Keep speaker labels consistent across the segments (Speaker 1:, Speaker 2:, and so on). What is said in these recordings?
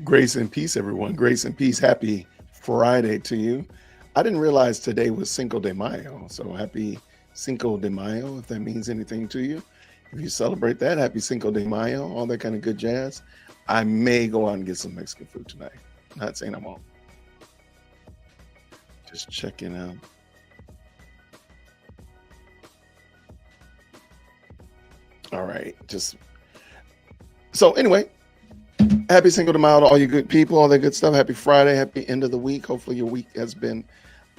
Speaker 1: Grace and peace, everyone. Grace and peace. Happy Friday to you. I didn't realize today was Cinco de Mayo. So happy Cinco de Mayo, if that means anything to you. If you celebrate that, happy Cinco de Mayo, all that kind of good jazz. I may go out and get some Mexican food tonight. Not saying I won't. Just checking out. All right. Just so anyway, happy Cinco de Mayo to all you good people, all that good stuff. Happy Friday, happy end of the week. Hopefully your week has been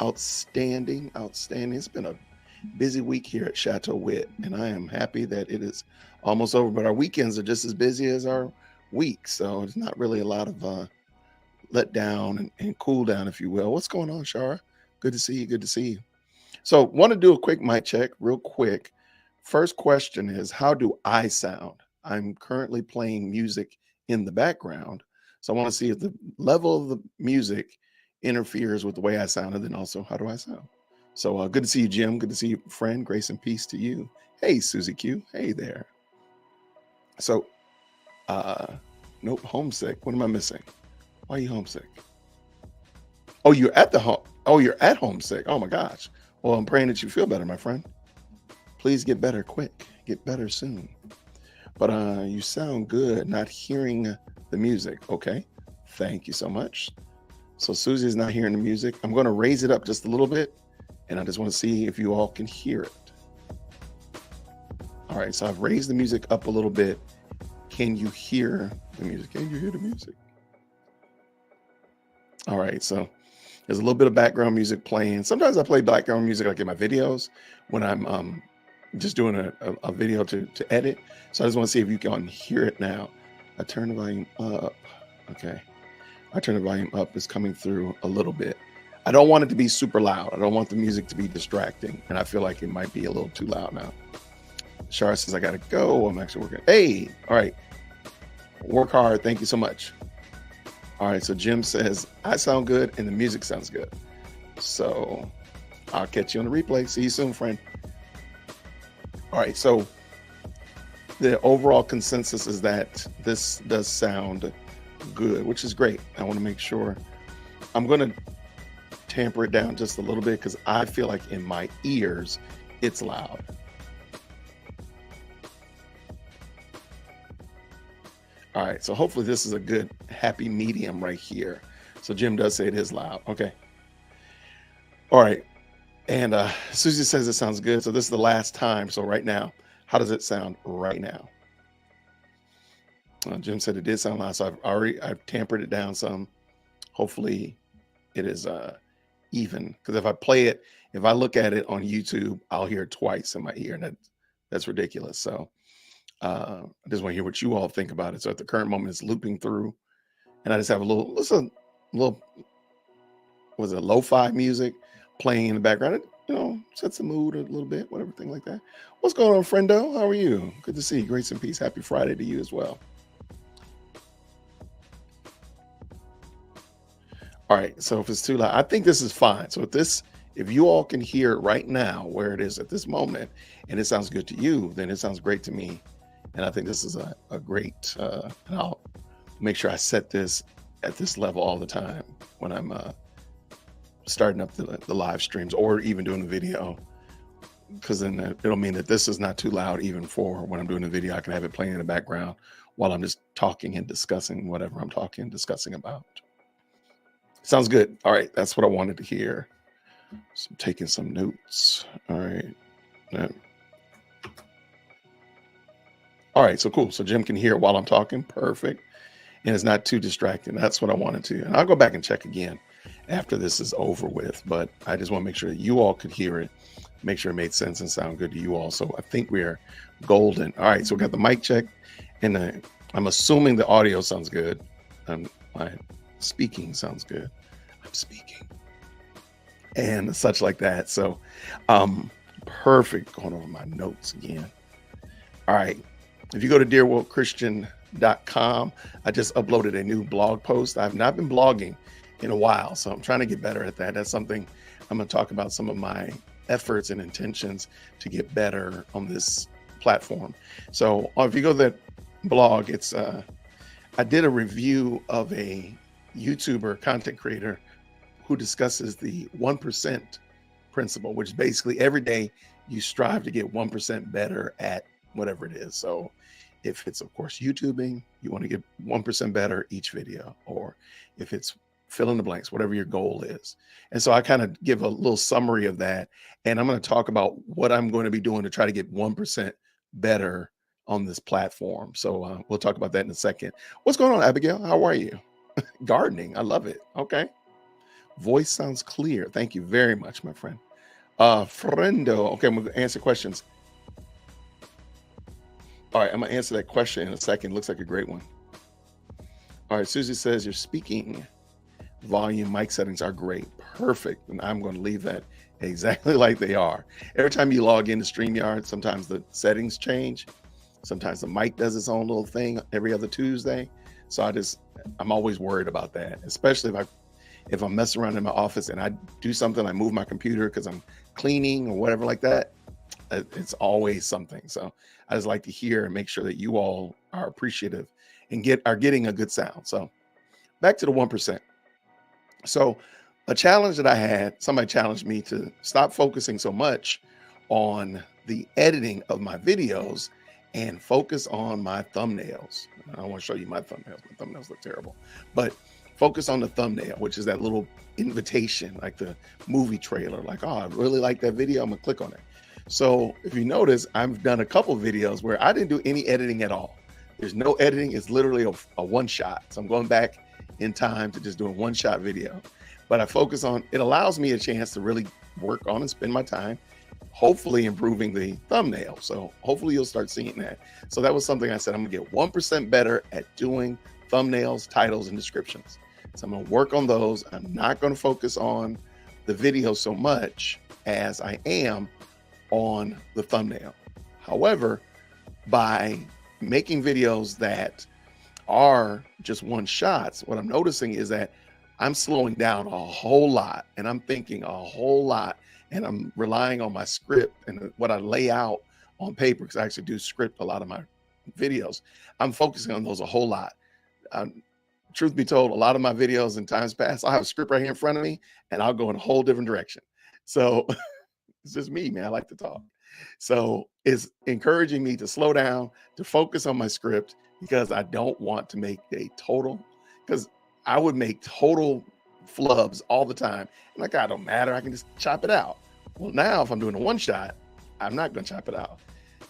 Speaker 1: outstanding, outstanding. It's been a busy week here at Chateau Wit, and I am happy that it is almost over. But our weekends are just as busy as our weeks, so it's not really a lot of let down and cool down, if you will. What's going on, Shara? Good to see you. Good to see you. So, want to do a quick mic check, real quick. First question is, how do I sound? I'm currently playing music in the background, so I want to see if the level of the music interferes with the way I sound, and then also how do I sound? So, good to see you, Jim. Good to see you, friend. Grace and peace to you. Hey, Susie Q. Hey there. So, uh, nope, homesick. What am I missing? Why are you homesick? Oh, you're at the home. Oh, you're at homesick. Oh my gosh. Well, I'm praying that you feel better, my friend. Please get better quick. Get better soon. But you sound good. Not hearing the music. Okay. Thank you so much. So Susie's not hearing the music. I'm going to raise it up just a little bit, and I just want to see if you all can hear it. All right. So I've raised the music up a little bit. Can you hear the music? Can you hear the music? All right. So there's a little bit of background music playing. Sometimes I play background music like in my videos when I'm just doing a video to edit. So I just want to see if you can hear it now. I turn the volume up. Okay. I turn the volume up. It's coming through a little bit. I don't want it to be super loud. I don't want the music to be distracting. And I feel like it might be a little too loud now. Shara says, I got to go. I'm actually working. Hey, all right. Work hard. Thank you so much. All right. So Jim says, I sound good and the music sounds good. So I'll catch you on the replay. See you soon, friend. All right. So the overall consensus is that this does sound good, which is great. I want to make sure I'm going to tamper it down just a little bit because I feel like in my ears, it's loud. All right, so hopefully this is a good happy medium right here. So Jim does say it is loud. Okay. All right. And Susie says it sounds good. So this is the last time. So right now, how does it sound right now? Jim said it did sound loud. So I've tampered it down some. Hopefully it is even. Because if I play it, if I look at it on YouTube, I'll hear it twice in my ear. And that's ridiculous. So I just want to hear what you all think about it. So at the current moment, it's looping through, and I just have a little, was it lo-fi music playing in the background? It, sets the mood a little bit, whatever, thing like that. What's going on, friendo? How are you? Good to see you. Grace and peace. Happy Friday to you as well. All right. So if it's too loud, I think this is fine. So if you all can hear it right now where it is at this moment, and it sounds good to you, then it sounds great to me. And I think this is a great, and I'll make sure I set this at this level all the time when I'm starting up the live streams or even doing the video, because then it'll mean that this is not too loud even for when I'm doing the video. I can have it playing in the background while I'm just talking and discussing whatever I'm talking and discussing about. Sounds good. All right. That's what I wanted to hear. So I'm taking some notes. All right. All right, so cool. So Jim can hear it while I'm talking. Perfect. And it's not too distracting. That's what I wanted to. And I'll go back and check again after this is over with. But I just want to make sure that you all could hear it, make sure it made sense and sound good to you all. So I think we are golden. All right, so we got the mic check. And I'm assuming the audio sounds good. My speaking sounds good. I'm speaking. And such like that. So perfect. Going over my notes again. All right. If you go to dearworldchristian.com, I just uploaded a new blog post. I've not been blogging in a while, so I'm trying to get better at that. That's something I'm going to talk about, some of my efforts and intentions to get better on this platform. So if you go to that blog, it's I did a review of a YouTuber content creator who discusses the 1% principle, which basically every day you strive to get 1% better at whatever it is. So if it's, of course, YouTubing, you want to get 1% better each video, or if it's fill in the blanks, whatever your goal is. And so I kind of give a little summary of that. And I'm going to talk about what I'm going to be doing to try to get 1% better on this platform. So we'll talk about that in a second. What's going on, Abigail? How are you? Gardening. I love it. Okay. Voice sounds clear. Thank you very much, my friend. Friendo. Okay, I'm going to answer questions. All right, I'm going to answer that question in a second. Looks like a great one. All right, Susie says your speaking volume mic settings are great. Perfect. And I'm going to leave that exactly like they are. Every time you log into StreamYard, sometimes the settings change. Sometimes the mic does its own little thing every other Tuesday. So I'm always worried about that, especially if I'm messing around in my office and I do something, I move my computer because I'm cleaning or whatever like that. It's always something. So I just like to hear and make sure that you all are appreciative and are getting a good sound. So back to the 1%. So a challenge that I had, somebody challenged me to stop focusing so much on the editing of my videos and focus on my thumbnails. I don't want to show you my thumbnails. My thumbnails look terrible, but focus on the thumbnail, which is that little invitation, like the movie trailer, like, oh, I really like that video. I'm gonna click on it. So if you notice, I've done a couple videos where I didn't do any editing at all. There's no editing. It's literally a one shot. So I'm going back in time to just do a one shot video, but I focus on, it allows me a chance to really work on and spend my time, hopefully improving the thumbnail. So hopefully you'll start seeing that. So that was something I said, I'm gonna get 1% better at doing thumbnails, titles, and descriptions. So I'm gonna work on those. I'm not gonna focus on the video so much as I am on the thumbnail. However, by making videos that are just one shots, what I'm noticing is that I'm slowing down a whole lot and I'm thinking a whole lot, and I'm relying on my script and what I lay out on paper, because I actually do script a lot of my videos. I'm focusing on those a whole lot. Truth be told, a lot of my videos in times past, I'll have a script right here in front of me and I'll go in a whole different direction. So it's just me, man. I like to talk. So it's encouraging me to slow down, to focus on my script, because I don't want to make a total, because I would make total flubs all the time. And like, I don't matter. I can just chop it out. Well, now if I'm doing a one shot, I'm not going to chop it out.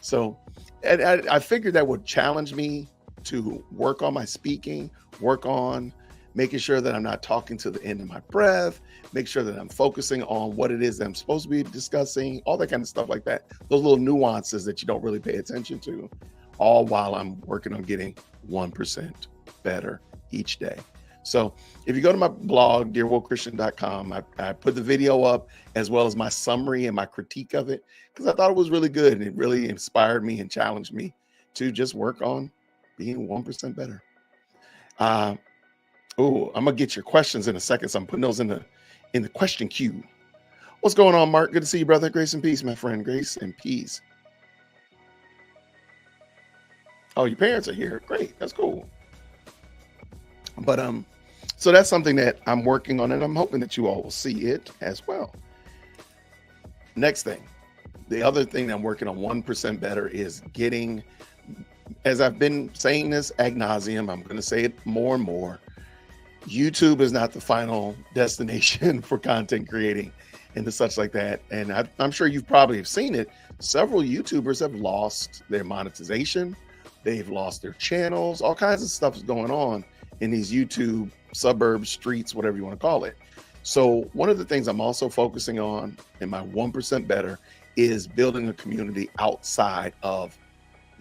Speaker 1: So I figured that would challenge me to work on my speaking, work on making sure that I'm not talking to the end of my breath, make sure that I'm focusing on what it is that I'm supposed to be discussing, all that kind of stuff like that. Those little nuances that you don't really pay attention to, all while I'm working on getting 1% better each day. So if you go to my blog, dearwochristian.com, I put the video up as well as my summary and my critique of it, because I thought it was really good and it really inspired me and challenged me to just work on being 1% better. Oh, I'm gonna get your questions in a second, so I'm putting those in the question queue. What's going on, Mark? Good to see you, brother. Grace and peace, my friend. Grace and peace. Oh, your parents are here. Great, that's cool. But so that's something that I'm working on, and I'm hoping that you all will see it as well. Next thing, the other thing that I'm working on 1% better is getting, as I've been saying this ad nauseum, I'm going to say it more and more. YouTube is not the final destination for content creating and such like that. And I'm sure you've probably seen it. Several YouTubers have lost their monetization. They've lost their channels. All kinds of stuff is going on in these YouTube suburbs, streets, whatever you want to call it. So one of the things I'm also focusing on in my 1% better is building a community outside of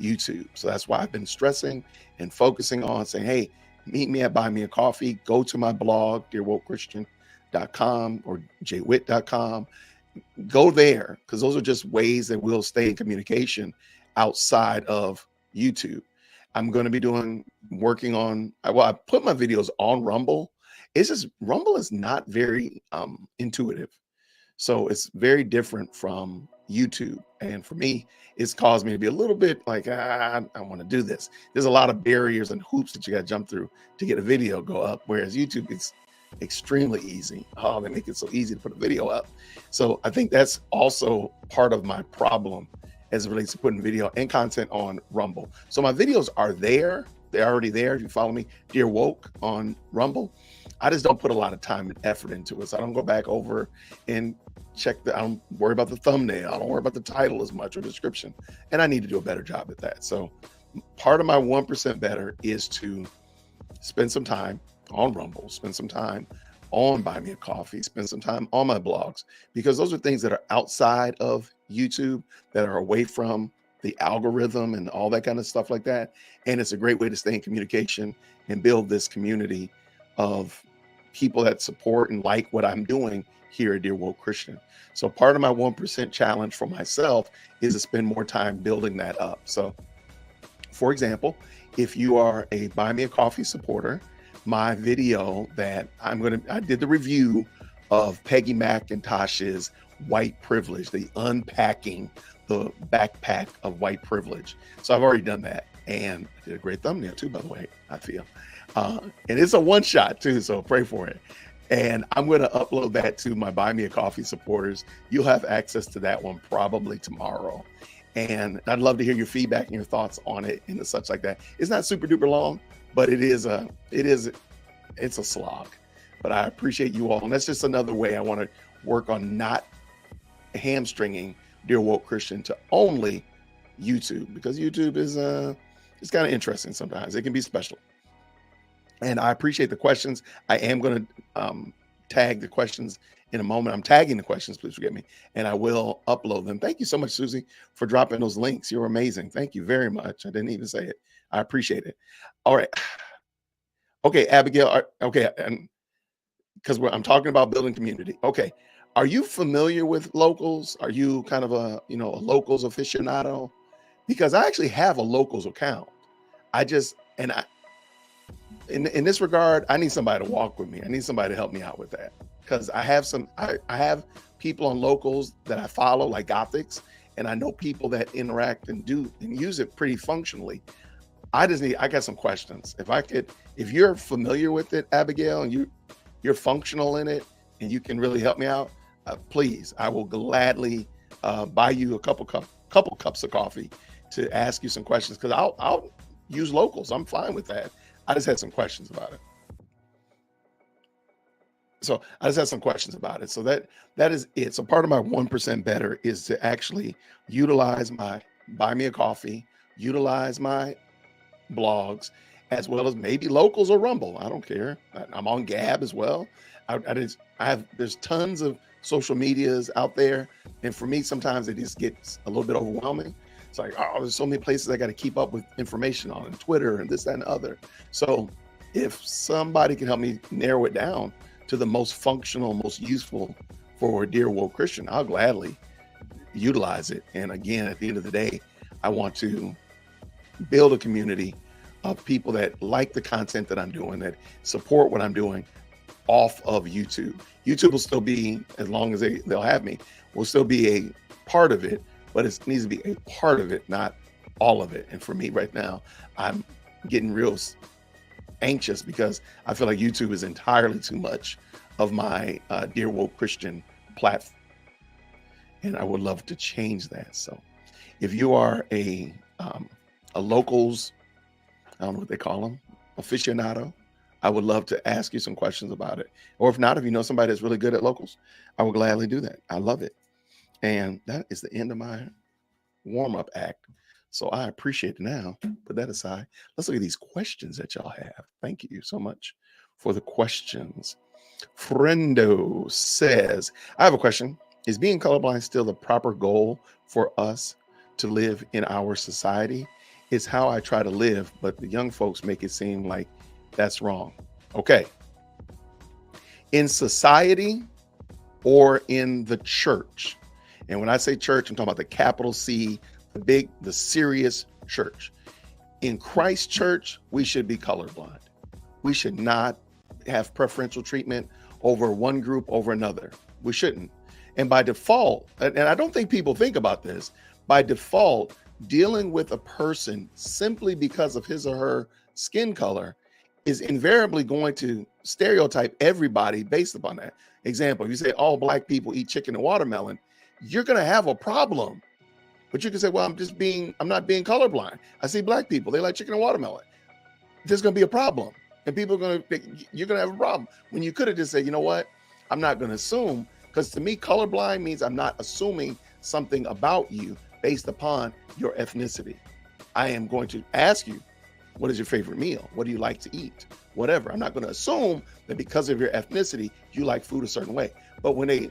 Speaker 1: YouTube. So that's why I've been stressing and focusing on saying, hey, meet me at Buy Me a Coffee. Go to my blog, dearwochristian.com or jwit.com. Go there, because those are just ways that we'll stay in communication outside of YouTube. I'm going to be working on, well, I put my videos on Rumble. It's just, Rumble is not very intuitive. So it's very different from YouTube. And for me, it's caused me to be a little bit like, I want to do this. There's a lot of barriers and hoops that you got to jump through to get a video go up, whereas YouTube is extremely easy. Oh, they make it so easy to put a video up. So I think that's also part of my problem as it relates to putting video and content on Rumble. So my videos are there. They're already there. If you follow me, Dear Woke on Rumble. I just don't put a lot of time and effort into it. So I don't go back over and check I don't worry about the thumbnail. I don't worry about the title as much or description. And I need to do a better job at that. So part of my 1% better is to spend some time on Rumble, spend some time on Buy Me a Coffee, spend some time on my blogs, because those are things that are outside of YouTube, that are away from the algorithm and all that kind of stuff like that. And it's a great way to stay in communication and build this community of people that support and like what I'm doing here at Dear Woke Christian. So part of my 1% challenge for myself is to spend more time building that up. So for example, if you are a Buy Me a Coffee supporter, my video that I did the review of Peggy McIntosh's White Privilege, the unpacking the backpack of white privilege. So I've already done that, and I did a great thumbnail too, by the way, I feel. And it's a one shot too, so pray for it. And I'm going to upload that to my Buy Me a Coffee supporters. You'll have access to that one probably tomorrow. And I'd love to hear your feedback and your thoughts on it and such like that. It's not super duper long, but it's a slog. But I appreciate you all. And that's just another way I want to work on not hamstringing Dear Woke Christian to only YouTube, because YouTube is it's kind of interesting sometimes. It can be special. And I appreciate the questions. I am going to tag the questions in a moment. I'm tagging the questions, please forgive me, and I will upload them. Thank you so much, Susie, for dropping those links. You're amazing. Thank you very much. I didn't even say it. I appreciate it. All right. Okay, Abigail. Okay, and because I'm talking about building community. Okay, are you familiar with Locals? Are you kind of a Locals aficionado? Because I actually have a Locals account. In this regard, I need somebody to walk with me. I need somebody to help me out with that, because I have people on Locals that I follow, like Gothics, and I know people that interact and use it pretty functionally. I got some questions. If you're familiar with it, Abigail, and you're functional in it, and you can really help me out, please, I will gladly buy you a couple cups of coffee to ask you some questions, because I'll use Locals. I'm fine with that. I just had some questions about it. So that is it. So part of my 1% better is to actually utilize my Buy Me a Coffee, utilize my blogs, as well as maybe Locals or Rumble. I don't care. I'm on Gab as well. There's tons of social medias out there, and for me, sometimes it just gets a little bit overwhelming. It's like, oh, there's so many places I got to keep up with information on, and Twitter and this, that, and the other. So if somebody can help me narrow it down to the most functional, most useful for Dear Woke Christian, I'll gladly utilize it. And again, at the end of the day, I want to build a community of people that like the content that I'm doing, that support what I'm doing off of YouTube. YouTube will still be, as long as they'll have me, will still be a part of it, but it needs to be a part of it, not all of it. And for me right now, I'm getting real anxious because I feel like YouTube is entirely too much of my Dear Woke Christian platform. And I would love to change that. So if you are a Locals, I don't know what they call them, aficionado, I would love to ask you some questions about it. Or if not, if you know somebody that's really good at Locals, I will gladly do that. I love it. And that is the end of my warm-up act. So I appreciate it now. Put that aside. Let's look at these questions that y'all have. Thank you so much for the questions. Friendo says, I have a question. Is being colorblind still the proper goal for us to live in our society? It's how I try to live, but the young folks make it seem like that's wrong. Okay. In society or in the church? And when I say church, I'm talking about the capital C, the serious church. In Christ Church, we should be colorblind. We should not have preferential treatment over one group over another. We shouldn't. And by default, and I don't think people think about this, by default, dealing with a person simply because of his or her skin color is invariably going to stereotype everybody based upon that. Example, if you say all black people eat chicken and watermelon, you're going to have a problem. But you can say, well, I'm not being colorblind. I see black people, they like chicken and watermelon. There's going to be a problem. And you're going to have a problem. When you could have just said, you know what? I'm not going to assume, because to me, colorblind means I'm not assuming something about you based upon your ethnicity. I am going to ask you, what is your favorite meal? What do you like to eat? Whatever. I'm not going to assume that because of your ethnicity, you like food a certain way. But when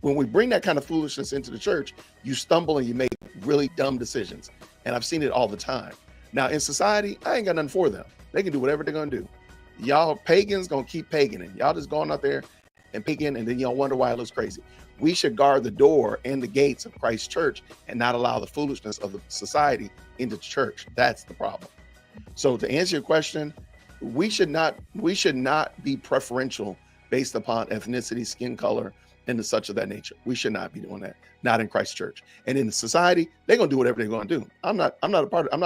Speaker 1: we bring that kind of foolishness into the church, you stumble and you make really dumb decisions. And I've seen it all the time. Now in society, I ain't got nothing for them. They can do whatever they're going to do. Y'all pagans going to keep paganing. Y'all just going out there and pagan, and then y'all wonder why it looks crazy. We should guard the door and the gates of Christ's church and not allow the foolishness of the society into the church. That's the problem. So to answer your question, we should not be preferential based upon ethnicity, skin color, and such of that nature. We should not be doing that. Not in Christ's church. And in the society, they're gonna do whatever they're gonna do. I'm not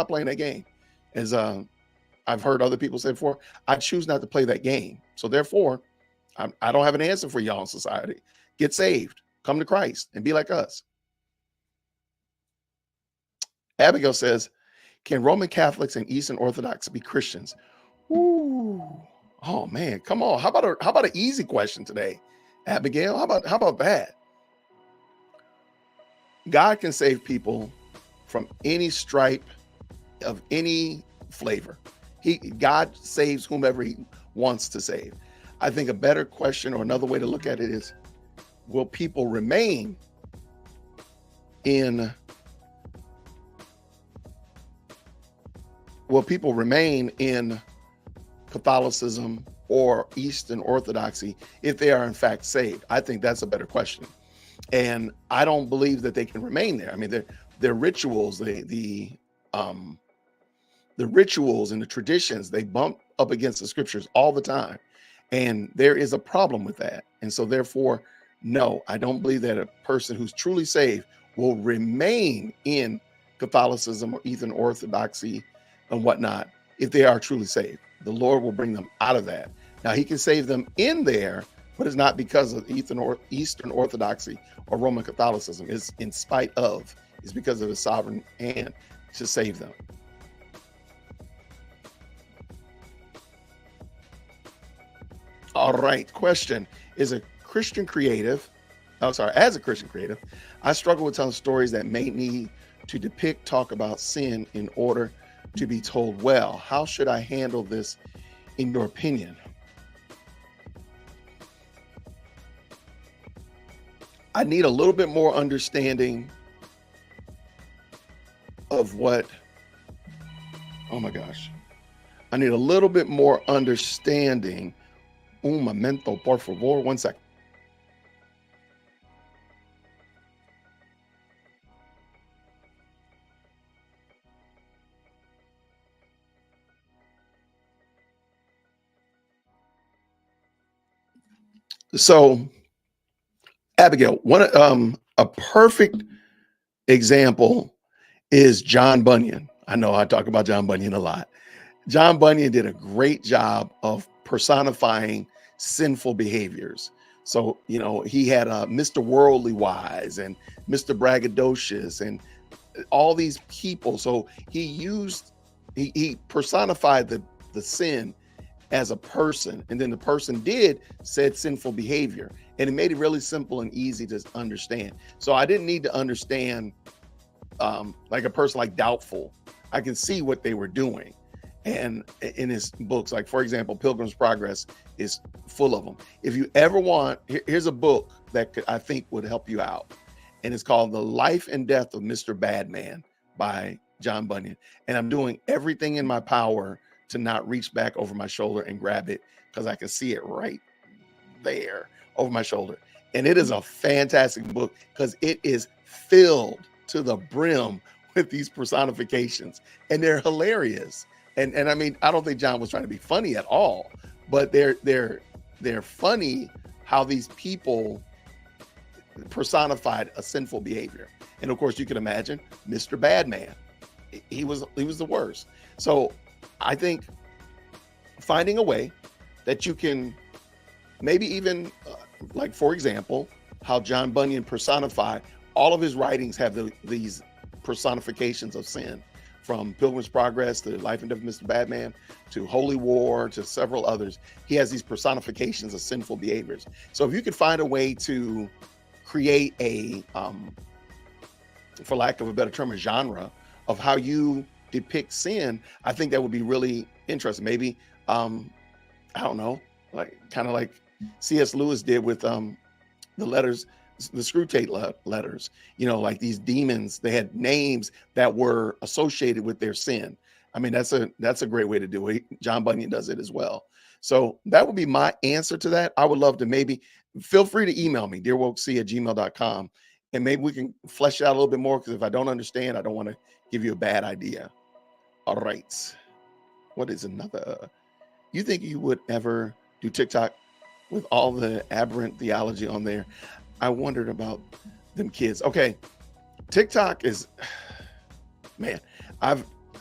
Speaker 1: playing that game. As I've heard other people say before, I choose not to play that game. So therefore, I don't have an answer for y'all in society. Get saved, come to Christ, and be like us. Abigail says, can Roman Catholics and Eastern Orthodox be Christians? Ooh, oh man, come on. How about an easy question today, Abigail? How about that? God can save people from any stripe of any flavor. God saves whomever he wants to save. I think a better question, or another way to look at it, is, will people remain in Catholicism or Eastern Orthodoxy if they are in fact saved? I think that's a better question. And I don't believe that they can remain there. I mean, their rituals, the rituals and the traditions, they bump up against the scriptures all the time. And there is a problem with that. And so therefore, no, I don't believe that a person who's truly saved will remain in Catholicism or Eastern Orthodoxy and whatnot if they are truly saved. The Lord will bring them out of that. Now, he can save them in there, but it's not because of Eastern Orthodoxy or Roman Catholicism. It's in spite of. It's because of his sovereign hand to save them. All right. Question. As a Christian creative, I struggle with telling stories that may need to talk about sin in order to be told well. How should I handle this, in your opinion? I need a little bit more understanding of what, oh my gosh. I need a little bit more understanding. Un momento, por favor, 1 second. So, Abigail, a perfect example is John Bunyan. I know I talk about John Bunyan a lot. John Bunyan did a great job of personifying sinful behaviors. So, he had Mr. Worldly Wise and Mr. Braggadocious and all these people. So he personified the sin as a person, and then the person said sinful behavior, and it made it really simple and easy to understand. So I didn't need to understand like a person like Doubtful. I can see what they were doing. And in his books, like for example, Pilgrim's Progress is full of them. If you ever want, here's a book that I think would help you out. And it's called The Life and Death of Mr. Badman by John Bunyan. And I'm doing everything in my power to not reach back over my shoulder and grab it, because I can see it right there over my shoulder. And it is a fantastic book because it is filled to the brim with these personifications, and they're hilarious. And I mean, I don't think John was trying to be funny at all, but they're funny how these people personified a sinful behavior. And of course, you can imagine Mr. Badman. He was the worst. So I think finding a way that you can maybe even like, for example, how John Bunyan personified, all of his writings have these personifications of sin, from Pilgrim's Progress to Life and Death of Mr. Badman to Holy War to several others. He has these personifications of sinful behaviors. So if you could find a way to create a, for lack of a better term, a genre of how you depict sin, I think that would be really interesting. Maybe, I don't know, like kind of like C.S. Lewis did with the letters, the Screwtape letters, like these demons, they had names that were associated with their sin. I mean, that's a great way to do it. John Bunyan does it as well. So that would be my answer to that. I would love to, maybe feel free to email me, dearwokec@gmail.com, and maybe we can flesh it out a little bit more, because if I don't understand, I don't want to give you a bad idea. All right. What is another? You think you would ever do TikTok with all the aberrant theology on there? I wondered about them kids. Okay. TikTok is, man,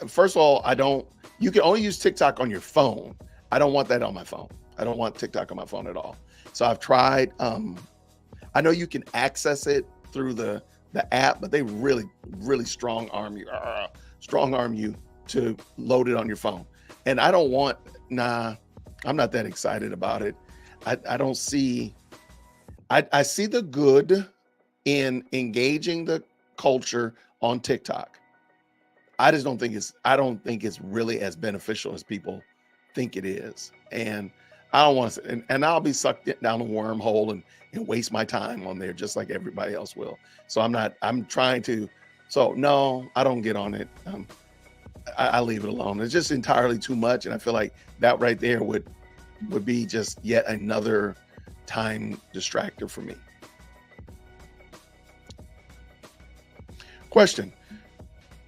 Speaker 1: first of all, you can only use TikTok on your phone. I don't want that on my phone. I don't want TikTok on my phone at all. So I've tried, I know you can access it through the app, but they really, really strong arm you to load it on your phone. And I don't want, I'm not that excited about it. I don't see, I see the good in engaging the culture on TikTok. I just don't think it's really as beneficial as people think it is. And I don't want to, and I'll be sucked down a wormhole and waste my time on there just like everybody else will. So no, I don't get on it. I leave it alone. It's just entirely too much. And I feel like that right there would be just yet another time distractor for me. Question: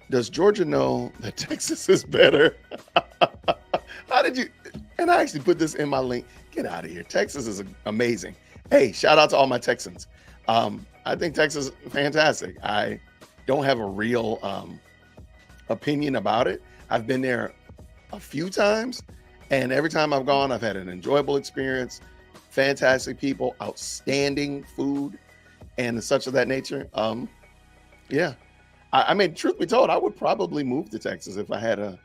Speaker 1: does Georgia know that Texas is better? How did you? And I actually put this in my link. Get out of here. Texas is amazing. Hey, shout out to all my Texans. I think Texas is fantastic. I don't have a real opinion about it. I've been there a few times, and every time I've gone, I've had an enjoyable experience. Fantastic people, outstanding food, and such of that nature. Yeah. I mean, truth be told, I would probably move to Texas if I had to.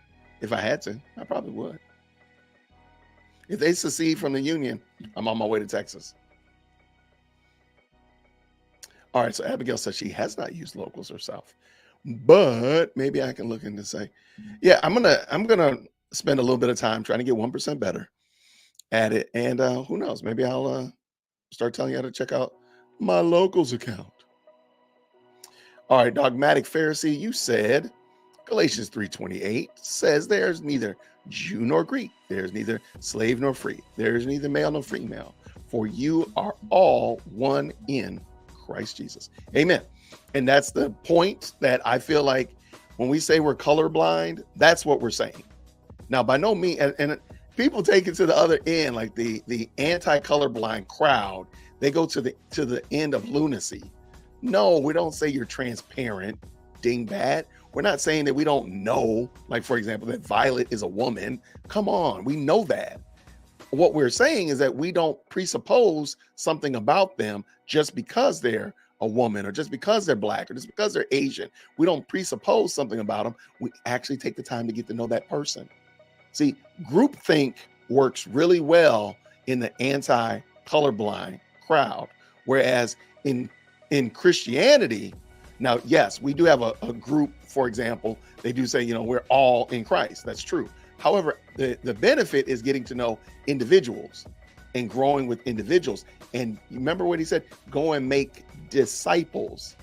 Speaker 1: I probably would. If they secede from the Union, I'm on my way to Texas. All right, so Abigail says she has not used locals herself, but maybe I can look into say, yeah, I'm gonna spend a little bit of time trying to get 1% better at it, and who knows, maybe I'll start telling you how to check out my locals account. All right, Dogmatic Pharisee, you said Galatians 3:28 says there's neither Jew nor Greek, there's neither slave nor free, there's neither male nor female, for you are all one in Christ Jesus. Amen. And that's the point that I feel like when we say we're colorblind, that's what we're saying. Now, by no means, and people take it to the other end, like the anti-colorblind crowd, they go to the end of lunacy. No, we don't say you're transparent, dingbat. We're not saying that we don't know, like, for example, that Violet is a woman. Come on, we know that. What we're saying is that we don't presuppose something about them just because they're a woman or just because they're black or just because they're Asian. We don't presuppose something about them. We actually take the time to get to know that person. See, groupthink works really well in the anti-colorblind crowd, whereas in Christianity, now, yes, we do have a group, for example, they do say, we're all in Christ. That's true. However, the benefit is getting to know individuals and growing with individuals. And remember what he said, go and make disciples.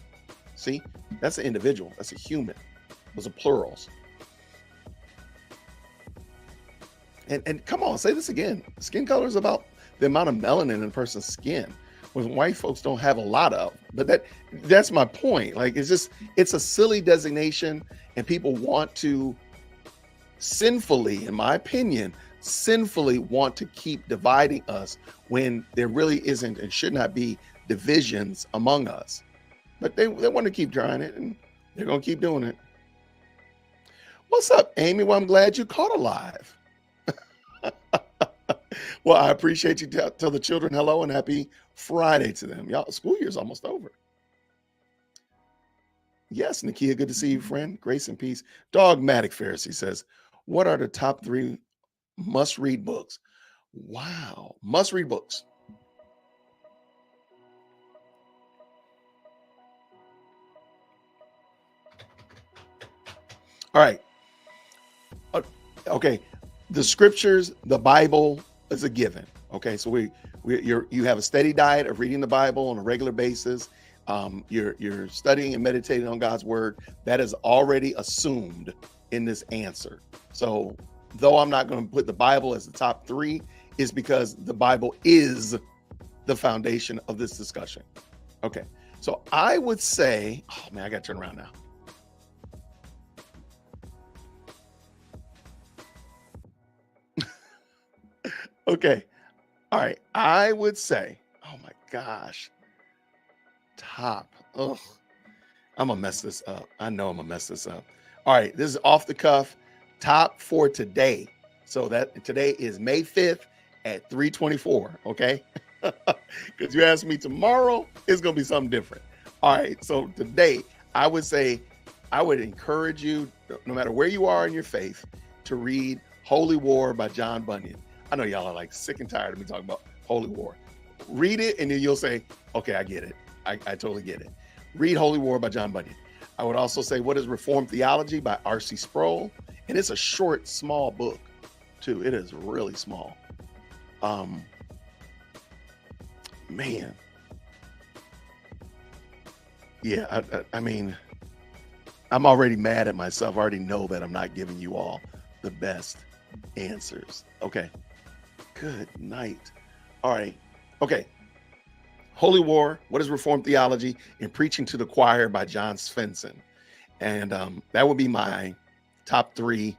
Speaker 1: See, that's an individual. That's a human. Those are plurals. And come on, say this again. Skin color is about the amount of melanin in a person's skin, which white folks don't have a lot of. But that's my point. Like, it's a silly designation, and people want to sinfully, in my opinion, want to keep dividing us when there really isn't and should not be divisions among us. But they want to keep trying it, and they're going to keep doing it. What's up, Amy? Well, I'm glad you caught alive. Well, I appreciate you. Tell the children hello and happy Friday to them. Y'all, school year's almost over. Yes, Nakia, good to see you, friend. Grace and peace. Dogmatic Pharisee says, what are the top 3 must-read books? Wow, must-read books. All right. Okay. The scriptures, the Bible is a given. Okay. So you have a steady diet of reading the Bible on a regular basis. You're studying and meditating on God's word. That is already assumed in this answer. So though I'm not going to put the Bible as the top 3, is because the Bible is the foundation of this discussion. Okay. So I would say, oh man, I got to turn around now. Okay. All right. I would say, oh my gosh. Top. Ugh. I'm going to mess this up. I know I'm going to mess this up. All right. This is off the cuff. Top for today. So that today is May 5th at 3:24. Okay. Because you asked me tomorrow, it's going to be something different. All right. So today, I would say, I would encourage you, no matter where you are in your faith, to read Holy War by John Bunyan. I know y'all are like sick and tired of me talking about Holy War. Read it and then you'll say, okay, I get it. I totally get it. Read Holy War by John Bunyan. I would also say, what is Reformed Theology by R.C. Sproul? And it's a short, small book too. It is really small. Man. Yeah, I mean, I'm already mad at myself. I already know that I'm not giving you all the best answers. Okay. Good night. All right. Okay. Holy War, What is Reformed Theology, and Preaching to the Choir by John Svensson. And that would be my top 3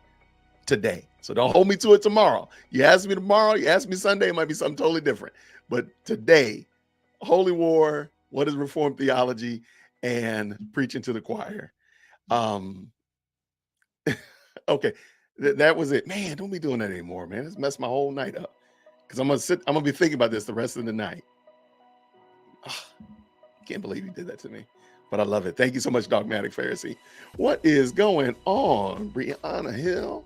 Speaker 1: today. So don't hold me to it tomorrow. You ask me tomorrow, you ask me Sunday, it might be something totally different. But today, Holy War, What is Reformed Theology, and Preaching to the Choir. Okay. That was it. Man, don't be doing that anymore, man. It's messed my whole night up. Because I'm gonna be thinking about this the rest of the night. Can't believe you did that to me, but I love it. Thank you so much, Dogmatic Pharisee. What is going on? Brianne Hill,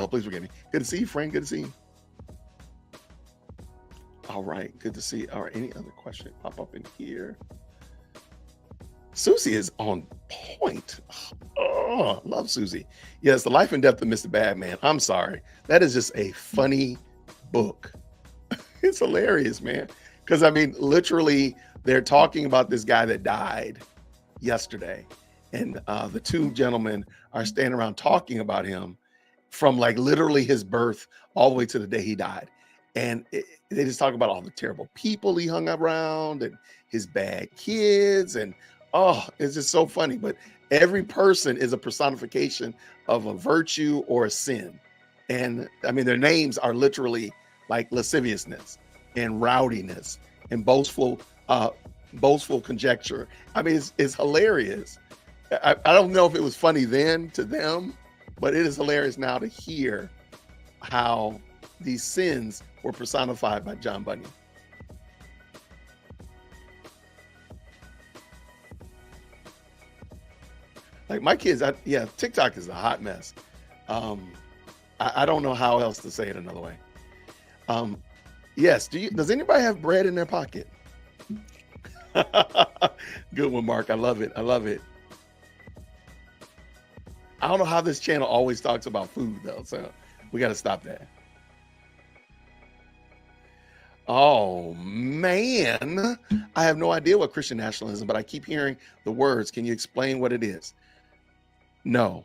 Speaker 1: please forgive me. Good to see you, friend. Good to see you. All right, good to see you. All right, any other question pop up in here? Susie is on point. Oh, love Susie. Yes, The Life and Death of Mr. Badman. I'm sorry. That is just a funny book. It's hilarious, man. Because I mean, literally, they're talking about this guy that died yesterday. And the 2 gentlemen are standing around talking about him from like literally his birth all the way to the day he died. And they just talk about all the terrible people he hung around and his bad kids. And oh, it's just so funny. But every person is a personification of a virtue or a sin. And I mean, their names are literally like lasciviousness and rowdiness and boastful conjecture. I mean, it's hilarious. I don't know if it was funny then to them, but it is hilarious now to hear how these sins were personified by John Bunyan. Like my kids, TikTok is a hot mess. I don't know how else to say it another way. Yes. Does anybody have bread in their pocket? Good one, Mark. I love it. I love it. I don't know how this channel always talks about food though, so we got to stop that. Oh man, I have no idea what Christian nationalism, but I keep hearing the words. Can you explain what it is? No,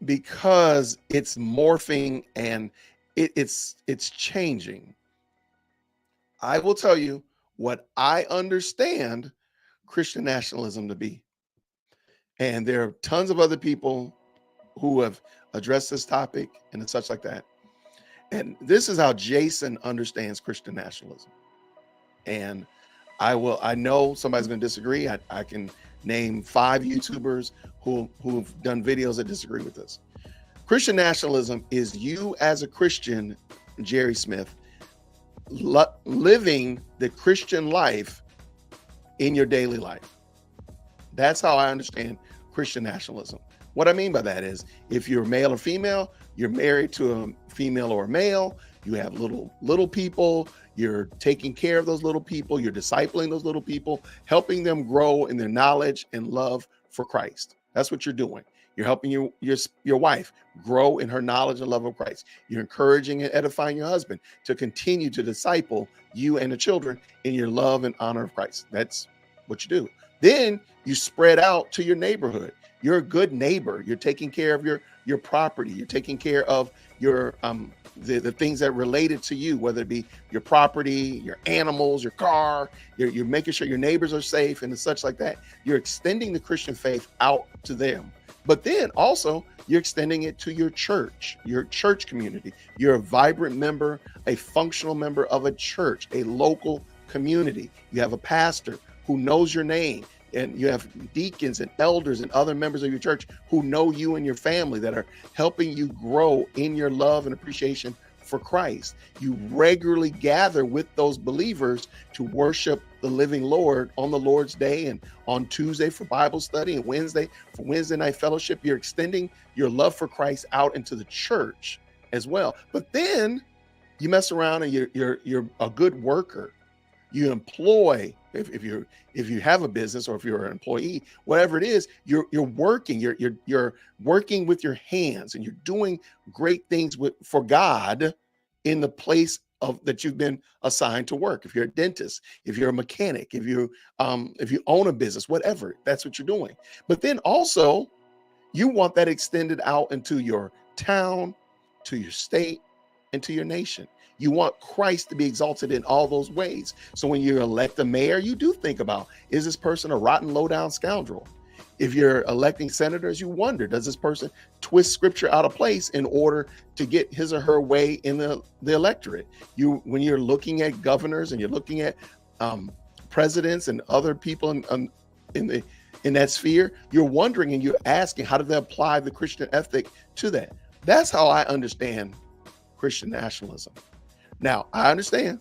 Speaker 1: because it's morphing and it's changing. I will tell you what I understand Christian nationalism to be. And there are tons of other people who have addressed this topic and such like that. And this is how Jason understands Christian nationalism. And I know somebody's going to disagree. I can name 5 YouTubers who've done videos that disagree with this. Christian nationalism is you as a Christian, Jerry Smith, living the Christian life in your daily life. That's how I understand Christian nationalism. What I mean by that is, if you're male or female, you're married to a female or a male, you have little people, you're taking care of those little people, you're discipling those little people, helping them grow in their knowledge and love for Christ. That's what you're doing. You're helping your wife grow in her knowledge and love of Christ. You're encouraging and edifying your husband to continue to disciple you and the children in your love and honor of Christ. That's what you do. Then you spread out to your neighborhood. You're a good neighbor. You're taking care of your property. You're taking care of your the things that are related to you, whether it be your property, your animals, your car. You're making sure your neighbors are safe and such like that. You're extending the Christian faith out to them. But then also you're extending it to your church community. You're a vibrant member, a functional member of a church, a local community. You have a pastor who knows your name, and you have deacons and elders and other members of your church who know you and your family, that are helping you grow in your love and appreciation for Christ. You regularly gather with those believers to worship the living Lord on the Lord's Day, and on Tuesday for Bible study, and Wednesday for Wednesday night fellowship. You're extending your love for Christ out into the church as well. But then you mess around and you're a good worker. You employ, if you have a business, or if you're an employee, whatever it is, you're working. You're working with your hands, and you're doing great things for God in the place of that you've been assigned to work. If you're a dentist, if you're a mechanic, if you own a business, whatever, that's what you're doing. But then also, you want that extended out into your town, to your state, and to your nation. You want Christ to be exalted in all those ways. So when you elect a mayor, you do think about, is this person a rotten, low-down scoundrel? If you're electing senators, you wonder, does this person twist scripture out of place in order to get his or her way in the electorate? When you're looking at governors, and you're looking at presidents and other people in that sphere, you're wondering and you're asking, how do they apply the Christian ethic to that? That's how I understand Christian nationalism. Now, I understand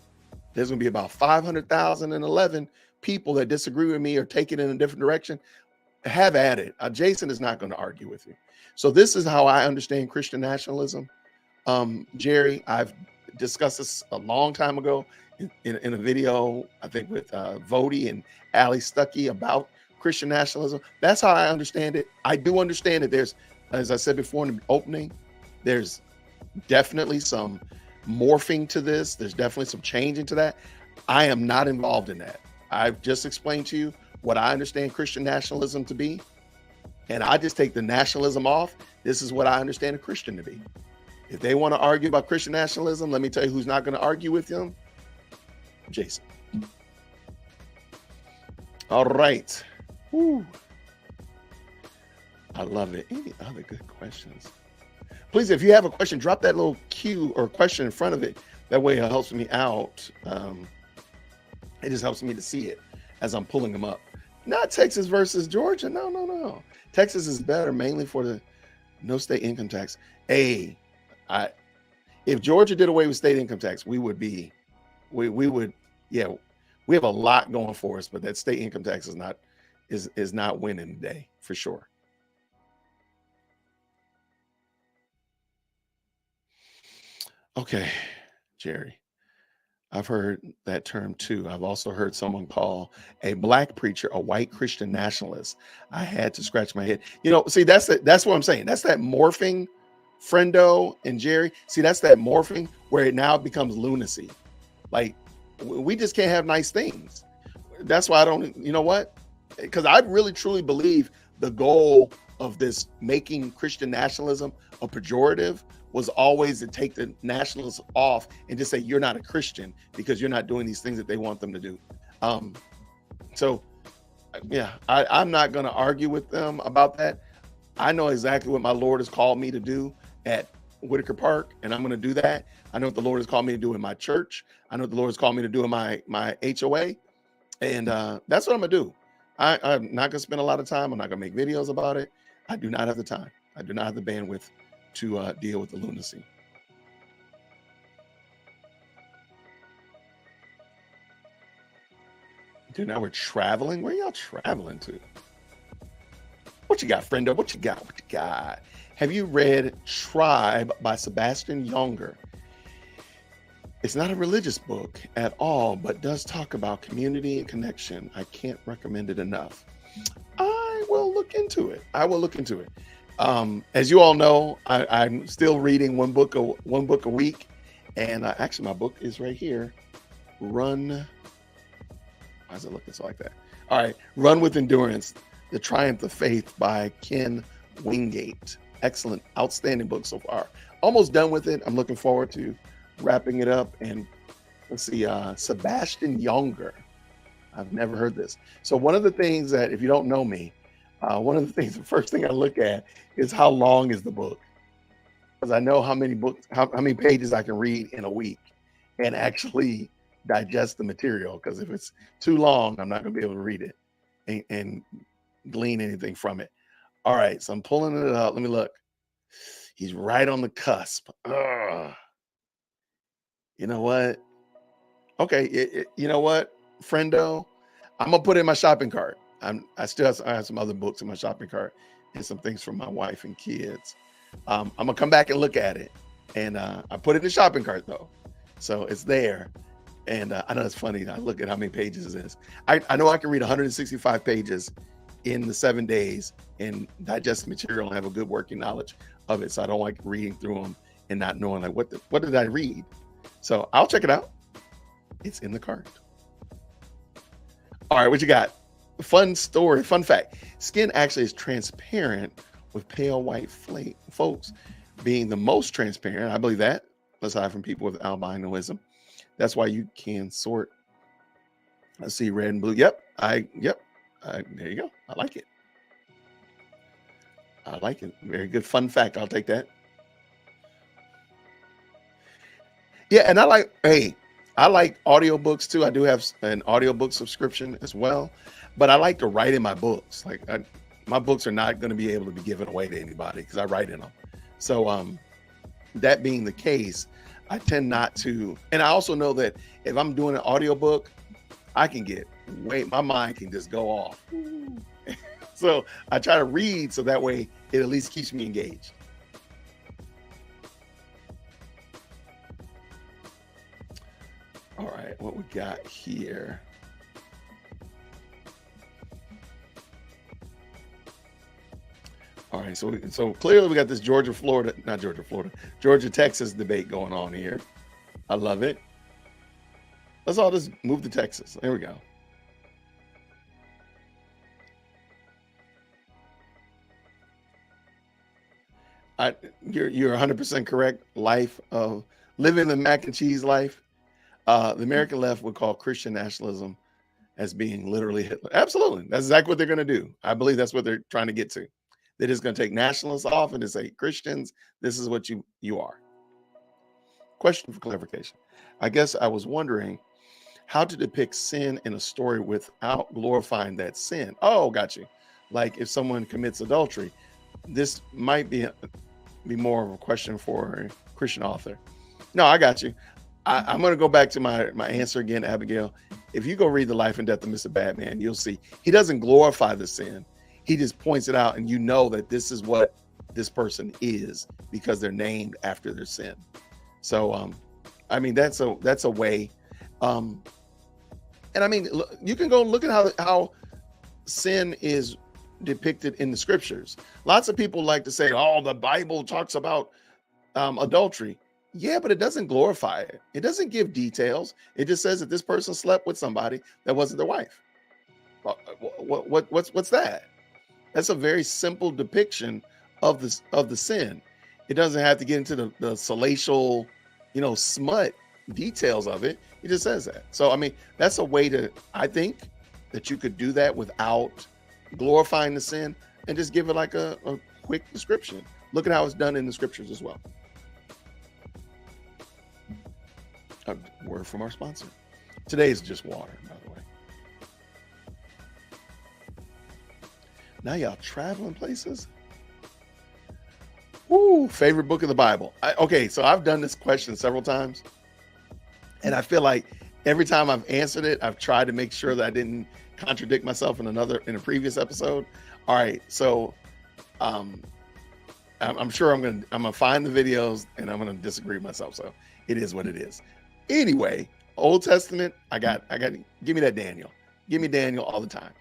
Speaker 1: there's going to be about 511 people that disagree with me or take it in a different direction. Have at it. Jason is not going to argue with you. So this is how I understand Christian nationalism. Jerry, I've discussed this a long time ago in a video, I think with Vody and Ali Stuckey, about Christian nationalism. That's how I understand it. I do understand that there's, as I said before in the opening, there's definitely some morphing to this. There's definitely some change into that. I am not involved in that. I've just explained to you what I understand Christian nationalism to be, and I just take the nationalism off. This is what I understand a Christian to be. If they want to argue about Christian nationalism, let me tell you who's not going to argue with them. Jason. All right. Woo. I love it. Any other good questions? Please, if you have a question, drop that little cue or question in front of it. That way it helps me out. It just helps me to see it as I'm pulling them up. Not Texas versus Georgia. No. Texas is better, mainly for the no state income tax. If Georgia did away with state income tax, we would, we have a lot going for us, but that state income tax is not winning today for sure. Okay, Jerry, I've heard that term too. I've also heard someone call a black preacher a white Christian nationalist. I had to scratch my head. See, that's what I'm saying. That's that morphing, Friendo and Jerry. See, that's that morphing where it now becomes lunacy. Like, we just can't have nice things. That's why I don't, you know what? Because I really truly believe the goal of this making Christian nationalism a pejorative was always to take the nationalists off and just say, you're not a Christian because you're not doing these things that they want them to do. So yeah, I'm not going to argue with them about that. I know exactly what my Lord has called me to do at Whitaker Park, and I'm going to do that. I know what the Lord has called me to do in my church. I know what the Lord has called me to do in my HOA, and that's what I'm going to do. I'm not going to spend a lot of time. I'm not going to make videos about it. I do not have the time. I do not have the bandwidth to deal with the lunacy. Dude, now we're traveling. Where y'all traveling to? What you got, friendo? What you got? What you got? Have you read Tribe by Sebastian Junger? It's not a religious book at all, but does talk about community and connection. I can't recommend it enough. I will look into it. As you all know, I'm still reading one book a week, and actually my book is right here. Run. Why is it looking so like that? All right, Run with Endurance: The Triumph of Faith by Ken Wingate. Excellent, outstanding book so far. Almost done with it. I'm looking forward to wrapping it up. And let's see, Sebastian Junger. I've never heard this. So one of the things that, if you don't know me, the first thing I look at is how long is the book, because I know how many pages I can read in a week and actually digest the material. Because if it's too long, I'm not going to be able to read it and glean anything from it. All right, so I'm pulling it up. Let me look. He's right on the cusp. You know what? Okay, you know what, friendo? I'm gonna put it in my shopping cart. I have some other books in my shopping cart and some things from my wife and kids. I'm gonna come back and look at it, and I put it in the shopping cart though, so it's there. And I know it's funny. I look at how many pages it is. I know I can read 165 pages in the 7 days and digest material and have a good working knowledge of it. So I don't like reading through them and not knowing like what did I read. So I'll check it out. It's in the cart. All right, what you got? Fun story, fun fact. Skin actually is transparent, with pale white folks being the most transparent. I believe that, aside from people with albinoism. That's why you can sort. Let's see, red and blue. Yep. There you go. I like it. Very good fun fact. I'll take that. Yeah, and I like audiobooks too. I do have an audiobook subscription as well, but I like to write in my books. Like my books are not going to be able to be given away to anybody because I write in them. So that being the case, I tend not to. And I also know that if I'm doing an audiobook, I can my mind can just go off. So I try to read so that way it at least keeps me engaged. All right, what we got here? All right, so clearly we got this Georgia, Texas debate going on here. I love it. Let's all just move to Texas. There we go. You're 100% correct. Life of living the mac and cheese life. The American left would call Christian nationalism as being literally Hitler. Absolutely. That's exactly what they're going to do. I believe that's what they're trying to get to. They're just going to take nationalists off and just say, Christians, this is what you are. Question for clarification. I guess I was wondering how to depict sin in a story without glorifying that sin. Oh, got you. Like if someone commits adultery, this might be more of a question for a Christian author. No, I got you. I'm going to go back to my answer again, Abigail. If you go read The Life and Death of Mr. Batman, you'll see he doesn't glorify the sin. He just points it out, and you know that this is what this person is because they're named after their sin. So, I mean, that's a way. And I mean, you can go look at how sin is depicted in the scriptures. Lots of people like to say, oh, the Bible talks about adultery. Yeah, but it doesn't glorify it. It doesn't give details. It just says that this person slept with somebody that wasn't their wife. What's that? That's a very simple depiction of the sin. It doesn't have to get into the salacial, smut details of it. It just says that. So, I mean, that's a way I think that you could do that without glorifying the sin and just give it like a quick description. Look at how it's done in the scriptures as well. A word from our sponsor. Today is just water, by the way. Now y'all traveling places? Woo, favorite book of the Bible. Okay, so I've done this question several times, and I feel like every time I've answered it, I've tried to make sure that I didn't contradict myself in a previous episode. All right, so I'm sure I'm gonna find the videos and I'm gonna disagree with myself. So it is what it is. Anyway, Old Testament, I got give me that Daniel. Give me Daniel all the time.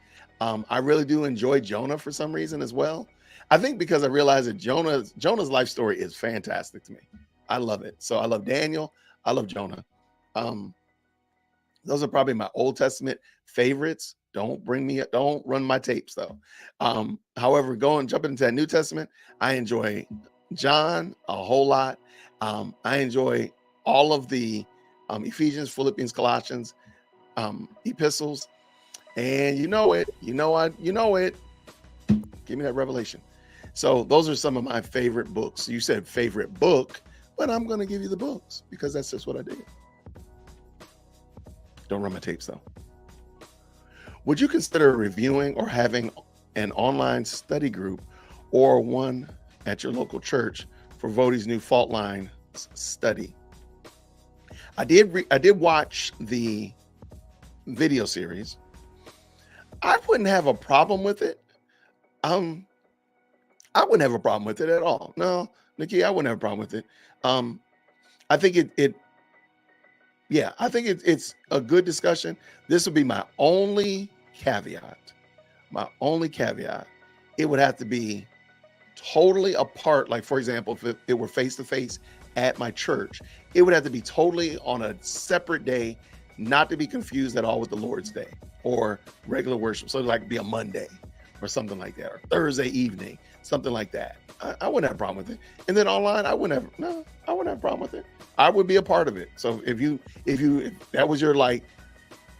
Speaker 1: I really do enjoy Jonah for some reason as well. I think because I realize that Jonah's life story is fantastic to me. I love it. So I love Daniel. I love Jonah. Those are probably my Old Testament favorites. Don't run my tapes though. However, jumping into that New Testament, I enjoy John a whole lot. I enjoy all of the Ephesians, Philippians, Colossians, epistles, and you know it. Give me that Revelation. So those are some of my favorite books. You said favorite book, but I'm going to give you the books because that's just what I did. Don't run my tapes though. Would you consider reviewing or having an online study group or one at your local church for Voddie's new Fault Line study? I did watch the video series. I wouldn't have a problem with it. I wouldn't have a problem with it at all. No, Nikki, I wouldn't have a problem with it. I think it's a good discussion. This would be my only caveat. It would have to be totally apart. Like, for example, if it were face-to-face at my church, it would have to be totally on a separate day, not to be confused at all with the Lord's Day or regular worship. So like be a Monday or something like that, or Thursday evening, something like that. I wouldn't have a problem with it. And then online, I wouldn't have a problem with it. I would be a part of it. So if that was your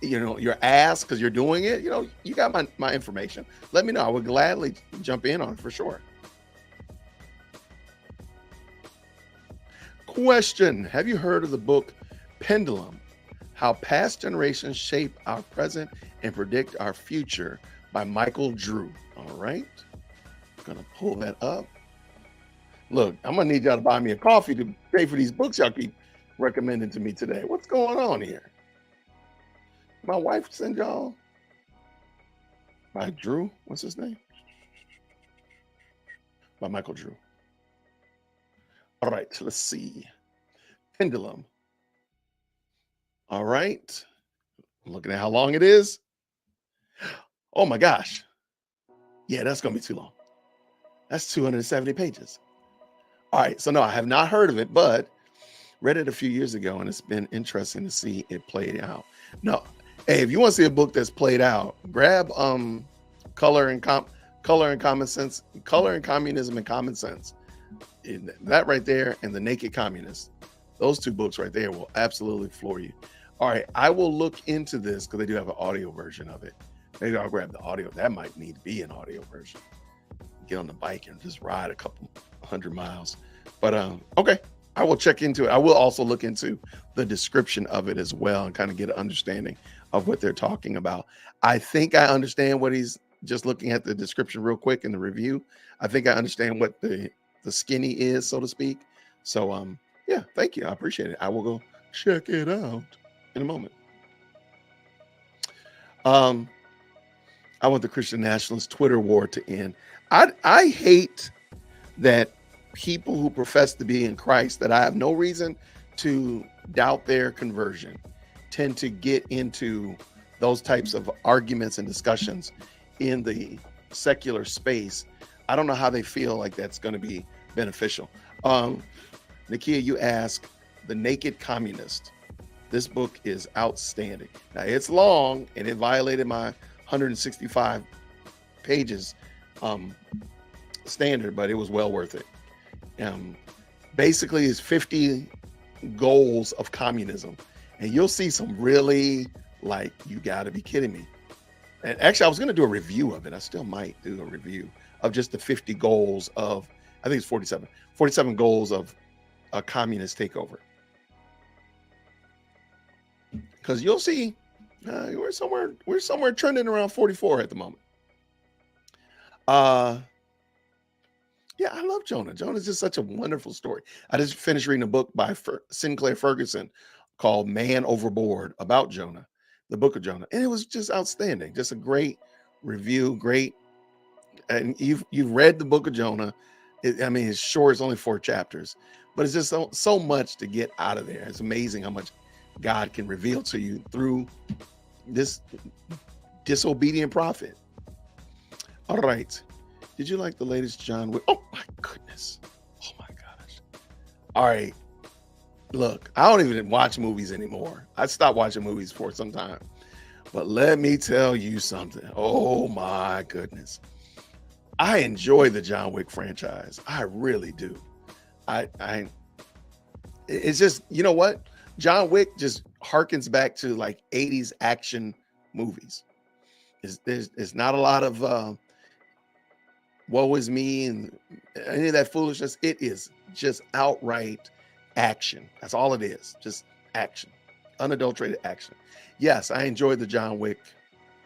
Speaker 1: your ask because you're doing it, you got my information. Let me know. I would gladly jump in on it for sure. Question: have you heard of the book Pendulum? How Past Generations Shape Our Present and Predict Our Future by Michael Drew. All right. Gonna pull that up. Look, I'm gonna need y'all to buy me a coffee to pay for these books y'all keep recommending to me today. What's going on here? My wife sent y'all by Drew. What's his name? By Michael Drew. All right, let's see. Pendulum. All right. I'm looking at how long it is. Oh my gosh. Yeah, that's gonna be too long. That's 270 pages. All right, so no, I have not heard of it, but read it a few years ago, and it's been interesting to see it played out. No, hey, if you want to see a book that's played out, grab Color and Common Sense, Color and Communism and Common Sense. That right there, and The Naked Communist. Those two books right there will absolutely floor you. All right, I will look into this because they do have an audio version of it. Maybe I'll grab the audio. That might need to be an audio version. Get on the bike and just ride a couple 100 miles. But okay, I will check into it. I will also look into the description of it as well and kind of get an understanding of what they're talking about. I think I understand what he's just looking at the description real quick in the review. I think I understand what the skinny is, so to speak. So yeah, thank you. I appreciate it. I will go check it out in a moment. I want the Christian Nationalist Twitter war to end. I hate that people who profess to be in Christ, that I have no reason to doubt their conversion, tend to get into those types of arguments and discussions in the secular space. I don't know how they feel like that's going to be beneficial. Nakia, you ask, The Naked Communist. This book is outstanding. Now, it's long, and it violated my 165 pages standard, but it was well worth it. Basically, it's 50 goals of communism, and you'll see some really, like, you got to be kidding me. And actually, I was going to do a review of it. I still might do a review of just the 50 goals of, I think it's 47 goals of a communist takeover. because you'll see we're somewhere trending around 44 at the moment. Uh, yeah, I love Jonah. Jonah's just such a wonderful story. I just finished reading a book by Sinclair Ferguson called Man Overboard about Jonah, the book of Jonah, and it was just outstanding. Just a great review, great. And you've read the book of Jonah. I mean, it's short; it's only 4 chapters, but it's just so much to get out of there. It's amazing how much God can reveal to you through this disobedient prophet. All right. Did you like the latest John Wick? Oh my goodness. Oh my gosh. All right. Look, I don't even watch movies anymore. I stopped watching movies for some time. But let me tell you something. Oh my goodness. I enjoy the John Wick franchise. I really do. It's just, you know what? John Wick just harkens back to like 80s action movies. It's not a lot of woe is me and any of that foolishness. It is just outright action. That's all it is. Just action, unadulterated action. Yes, I enjoyed the John Wick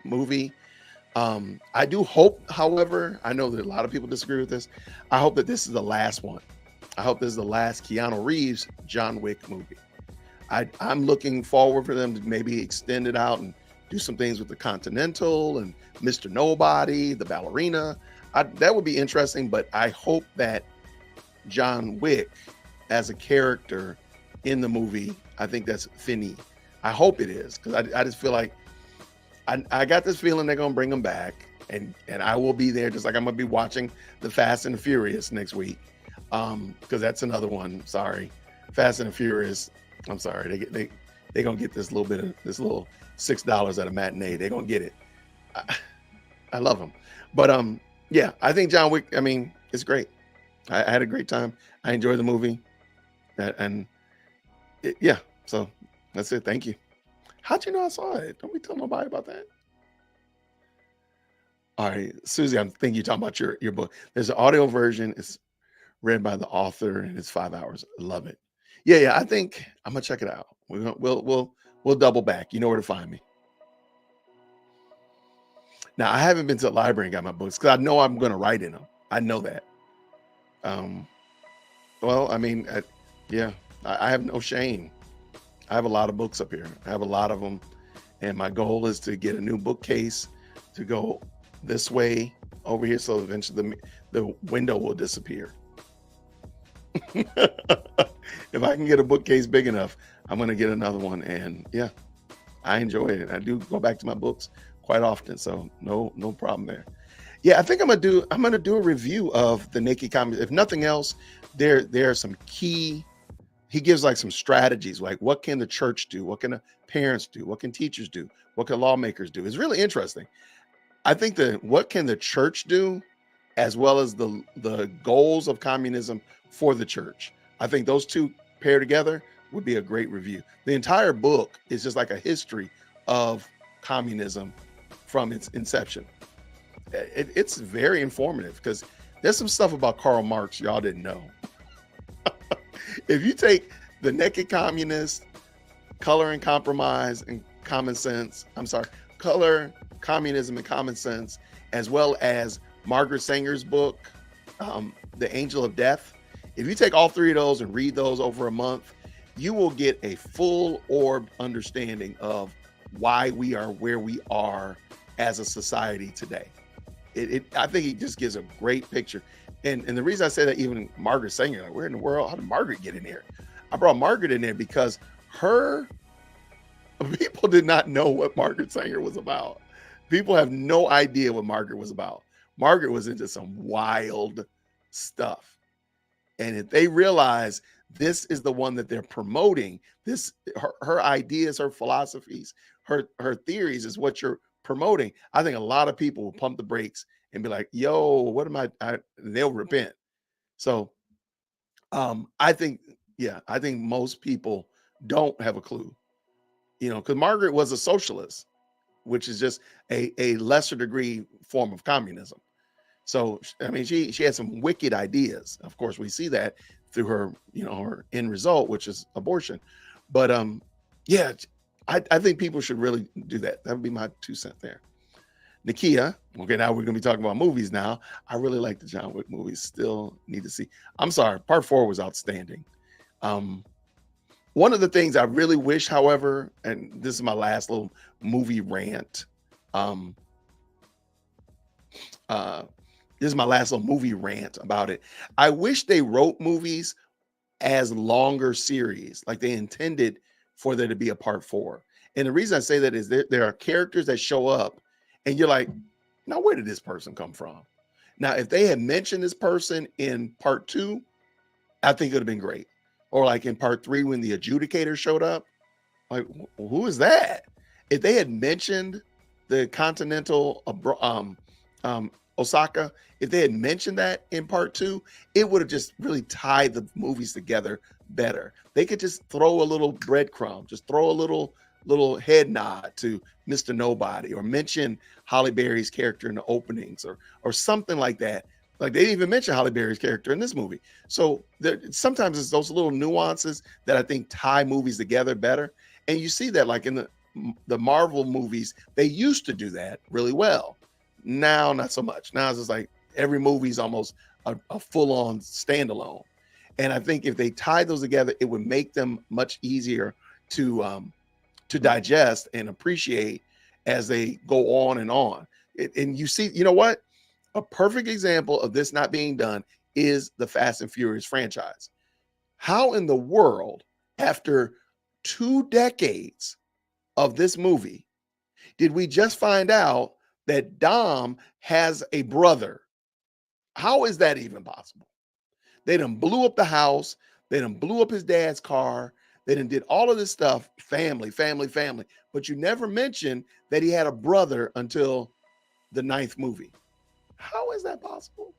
Speaker 1: movie. I do hope, however, I know that a lot of people disagree with this. I hope that this is the last one. I hope this is the last Keanu Reeves John Wick movie. I'm looking forward for them to maybe extend it out and do some things with the Continental and Mr. Nobody, the ballerina. That would be interesting, but I hope that John Wick as a character in the movie, I think that's fini. I hope it is, because I just feel like I got this feeling they're gonna bring him back, and I will be there, just like I'm gonna be watching the Fast and the Furious next week, because that's another one. Sorry, Fast and the Furious. I'm sorry, they gonna get this little $6 at a matinee. They're gonna get it. I love them, but yeah, I think John Wick. I mean, it's great. I had a great time. I enjoyed the movie, yeah. So that's it. Thank you. How'd you know I saw it? Don't be telling nobody about that. All right, Susie, I think you're talking about your book. There's an audio version. It's read by the author, and it's 5 hours. Love it. Yeah. I think I'm gonna check it out. We'll double back. You know where to find me. Now, I haven't been to the library and got my books because I know I'm gonna write in them. I know that. Um, well, I mean, yeah, I have no shame. I have a lot of books up here. I have a lot of them, and my goal is to get a new bookcase to go this way over here, so eventually the window will disappear. If I can get a bookcase big enough, I'm gonna get another one, and yeah, I enjoy it. I do go back to my books quite often, so no problem there. Yeah, I think I'm gonna do a review of the Naked Communist. If nothing else, there are some key. He gives like some strategies, like what can the church do? What can the parents do? What can teachers do? What can lawmakers do? It's really interesting. I think that what can the church do, as well as the goals of communism for the church. I think those two pair together would be a great review. The entire book is just like a history of communism from its inception. It's very informative because there's some stuff about Karl Marx y'all didn't know. If you take the Naked Communist, Color and Compromise and Common Sense, Color, Communism and Common Sense, as well as Margaret Sanger's book, The Angel of Death. If you take all 3 of those and read those over a month, you will get a full orbed understanding of why we are where we are as a society today. I think it just gives a great picture. And the reason I say that, even Margaret Sanger, like, where in the world, how did Margaret get in here? I brought Margaret in there because people did not know what Margaret Sanger was about. People have no idea what Margaret was about. Margaret was into some wild stuff. And if they realize this is the one that they're promoting, her ideas, her philosophies, her theories is what you're promoting, I think a lot of people will pump the brakes and be like, yo, what am I they'll repent. So I think most people don't have a clue, because Margaret was a socialist, which is just a lesser degree form of communism. So I mean, she had some wicked ideas. Of course, we see that through her, her end result, which is abortion. But yeah, I think people should really do that. That would be my 2 cents there. Nakia, okay, now we're gonna be talking about movies now. I really like the John Wick movies. Still need to see. I'm sorry, part 4 was outstanding. Um, one of the things I really wish, however, and this is my last little movie rant. Um, this is my last little movie rant about it. I wish they wrote movies as longer series, like they intended for there to be a part 4. And the reason I say that is there are characters that show up, and you're like, now where did this person come from? Now, if they had mentioned this person in part 2, I think it would have been great. Or like in part 3 when the adjudicator showed up, like who is that? If they had mentioned the Continental Osaka, if they had mentioned that in part 2, it would have just really tied the movies together better. They could just throw a little breadcrumb, just throw a little head nod to Mr. Nobody, or mention Halle Berry's character in the openings, or something like that. Like they didn't even mention Halle Berry's character in this movie. So sometimes it's those little nuances that I think tie movies together better. And you see that like in the Marvel movies, they used to do that really well. Now, not so much. Now it's just like every movie is almost a full-on standalone. And I think if they tied those together, it would make them much easier to digest and appreciate as they go on and on. And you see, you know what? A perfect example of this not being done is the Fast and Furious franchise. How in the world, after 2 decades of this movie, did we just find out that Dom has a brother? How is that even possible? They done blew up the house. They done blew up his dad's car. They done did all of this stuff, family. But you never mentioned that he had a brother until the 9th movie. How is that possible?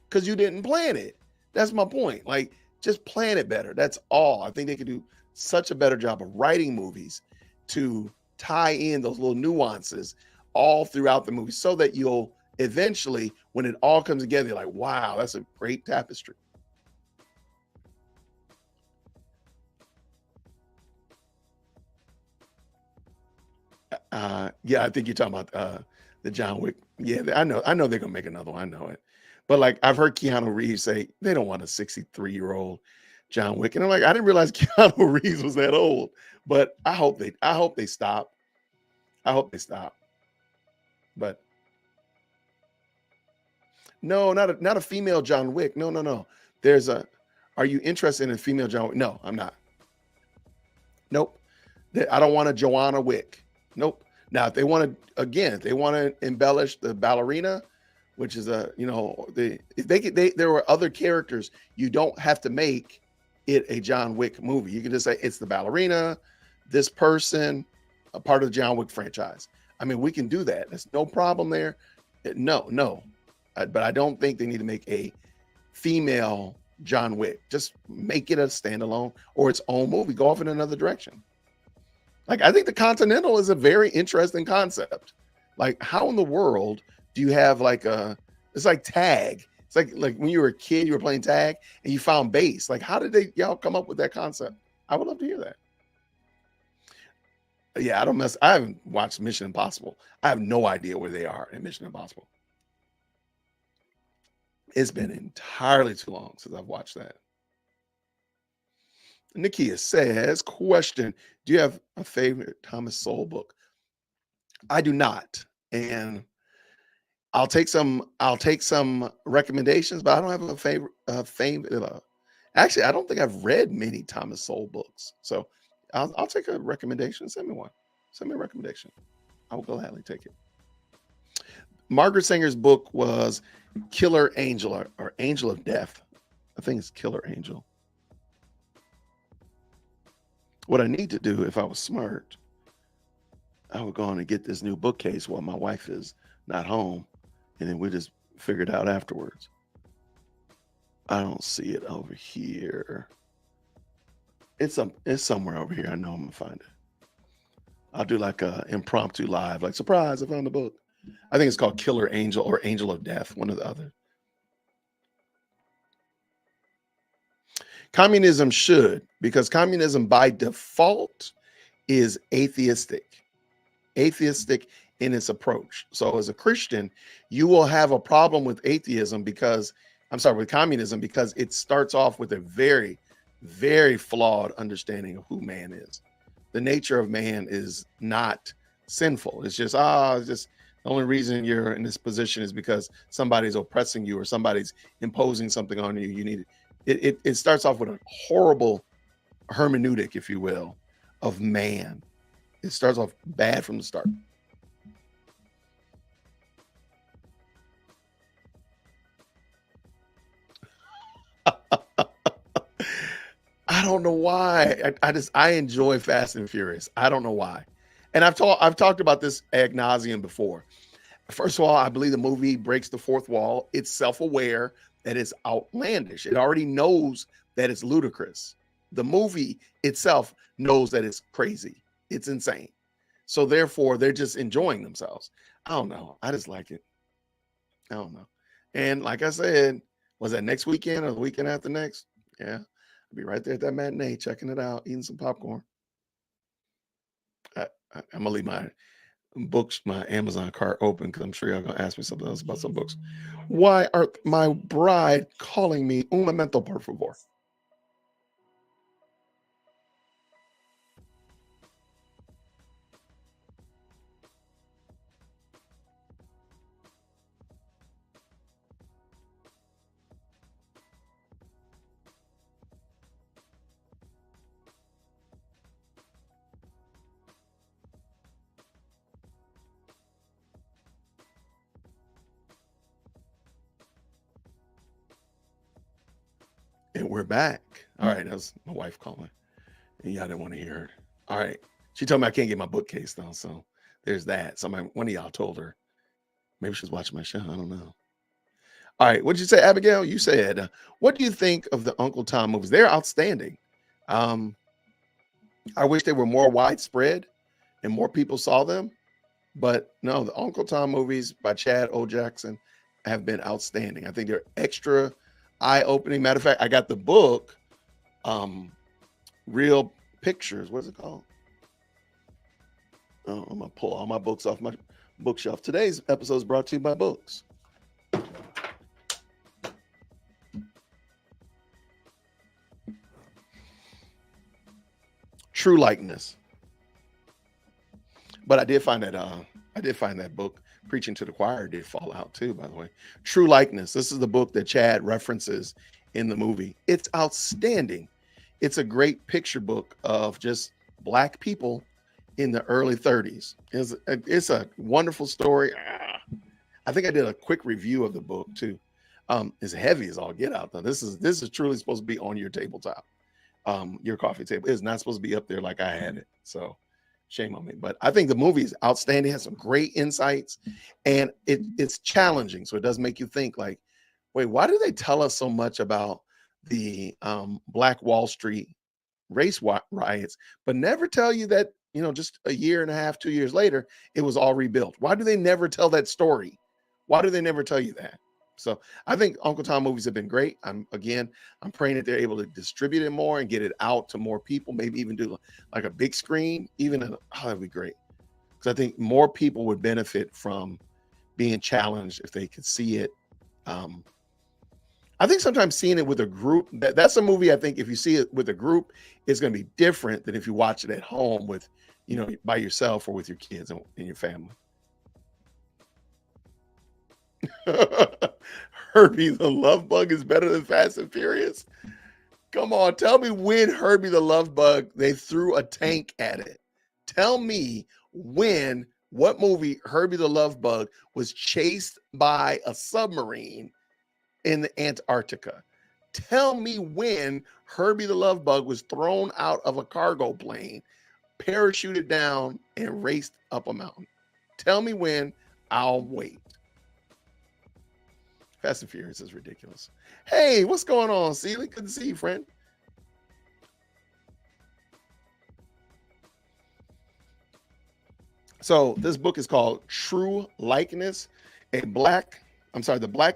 Speaker 1: Because you didn't plan it. That's my point. Like, just plan it better. That's all. I think they could do such a better job of writing movies to tie in those little nuances all throughout the movie, so that you'll eventually, when it all comes together, you're like, wow, that's a great tapestry. Yeah, I think you're talking about the John Wick. Yeah, I know they're gonna make another one. I know it. But like I've heard Keanu Reeves say they don't want a 63-year-old John Wick. And I'm like, I didn't realize Keanu Reeves was that old. But I hope they stop. I hope they stop. But no, not a female John Wick. No. Are you interested in a female John Wick? No, I'm not. Nope. I don't want a Joanna Wick. Nope. Now, if they want to embellish the ballerina, which is there were other characters. You don't have to make it a John Wick movie. You can just say it's the ballerina, this person, a part of the John Wick franchise. I mean, we can do that. There's no problem there. No. But I don't think they need to make a female John Wick. Just make it a standalone or its own movie. Go off in another direction. Like, I think the Continental is a very interesting concept. Like, how in the world do you have it's like tag. It's like when you were a kid, you were playing tag and you found base. Like, how did y'all come up with that concept? I would love to hear that. Yeah, I haven't watched Mission Impossible. I have no idea where they are in Mission Impossible. It's been entirely too long since I've watched that. Nikia says, question, do you have a favorite Thomas Sowell book? I do not. And I'll take some recommendations, but I don't have a favorite. Actually, I don't think I've read many Thomas Sowell books. So I'll take a recommendation. Send me one. Send me a recommendation. I will gladly take it. Margaret Sanger's book was Killer Angel or Angel of Death. I think it's Killer Angel. What I need to do, if I was smart, I would go on and get this new bookcase while my wife is not home, and then we just figure it out afterwards. I don't see it over here. It's somewhere over here. I know I'm gonna find it. I'll do like a impromptu live, like surprise, I found the book. I think it's called Killer Angel or Angel of Death, one or the other. Communism should, because communism by default is atheistic in its approach. So as a Christian, you will have a problem with atheism because with communism, because it starts off with a very, very flawed understanding of who man is. The nature of man is not sinful. It's just, it's just the only reason you're in this position is because somebody's oppressing you or somebody's imposing something on you. You need it starts off with a horrible hermeneutic, if you will, of man. It starts off bad from the start. I don't know why. I enjoy Fast and Furious. I don't know why. And I've talked about this ad nauseum before. First of all, I believe the movie breaks the fourth wall. It's self-aware that it's outlandish. It already knows that it's ludicrous. The movie itself knows that it's crazy. It's insane. So therefore, they're just enjoying themselves. I don't know. I just like it. I don't know. And like I said, was that next weekend or the weekend after next? Yeah. I'll be right there at that matinee, checking it out, eating some popcorn. I'm gonna leave my books, my Amazon cart open because I'm sure y'all gonna ask me something else about some books. Why are my bride calling me? Un momento, por favor. And we're back. All right, that was my wife calling. And y'all didn't want to hear it. All right. She told me I can't get my bookcase though. So there's that. One of y'all told her. Maybe she's watching my show. I don't know. All right. What'd you say, Abigail? You said, what do you think of the Uncle Tom movies? They're outstanding. I wish they were more widespread and more people saw them. But no, the Uncle Tom movies by Chad O. Jackson have been outstanding. I think they're extra eye-opening. Matter of fact, I got the book, Real Pictures. What's it called? Oh, I'm gonna pull all my books off my bookshelf. Today's episode is brought to you by books. True Likeness. But I did find that book, Preaching to the Choir, did fall out too, by the way. True Likeness. This is the book that Chad references in the movie. It's outstanding. It's a great picture book of just Black people in the early 30s. It's a wonderful story. I think I did a quick review of the book too. It's heavy as all get out though. This is truly supposed to be on your tabletop, your coffee table. It's not supposed to be up there like I had it. So shame on me. But I think the movie is outstanding. It has some great insights, and it's challenging. So it does make you think like, wait, why do they tell us so much about the Black Wall Street race riots, but never tell you that, just a year and a half, 2 years later, it was all rebuilt? Why do they never tell that story? Why do they never tell you that? So I think Uncle Tom movies have been great. I'm praying that they're able to distribute it more and get it out to more people. Maybe even do like a big screen. That'd be great, because I think more people would benefit from being challenged if they could see it. I think sometimes seeing it with a group, that's a movie. I think if you see it with a group, it's going to be different than if you watch it at home with, by yourself or with your kids and your family. Herbie the Love Bug is better than Fast and Furious. Come on, tell me when Herbie the Love Bug, they threw a tank at it. Tell me what movie Herbie the Love Bug was chased by a submarine in the Antarctica. Tell me when Herbie the Love Bug was thrown out of a cargo plane, parachuted down, and raced up a mountain. Tell me when. I'll wait. Fast and Furious is ridiculous. Hey, what's going on, Celie? Good to see you, friend. So this book is called True Likeness, the Black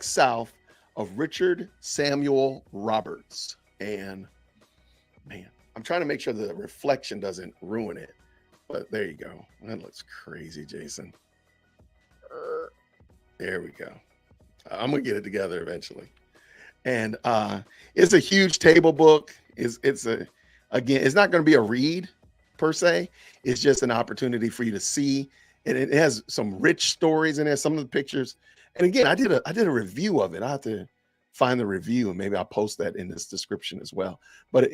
Speaker 1: South of Richard Samuel Roberts. And man, I'm trying to make sure the reflection doesn't ruin it. But there you go. That looks crazy, Jason. There we go. I'm gonna get it together eventually. And it's a huge table book. It's a again, it's not going to be a read per se. It's just an opportunity for you to see, and it has some rich stories in there. Some of the pictures, and again, I did a review of it. I have to find the review, and maybe I'll post that in this description as well. But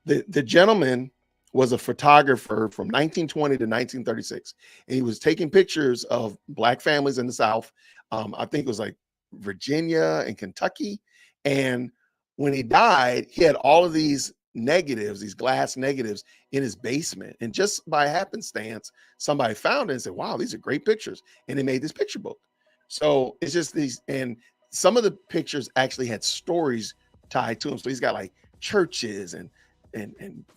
Speaker 1: the gentleman was a photographer from 1920 to 1936, and he was taking pictures of black families in the South. I think it was like Virginia and Kentucky. And when he died, he had all of these negatives, these glass negatives in his basement. And just by happenstance, somebody found it and said, wow, these are great pictures. And they made this picture book. So it's just these, and some of the pictures actually had stories tied to them. So he's got like churches and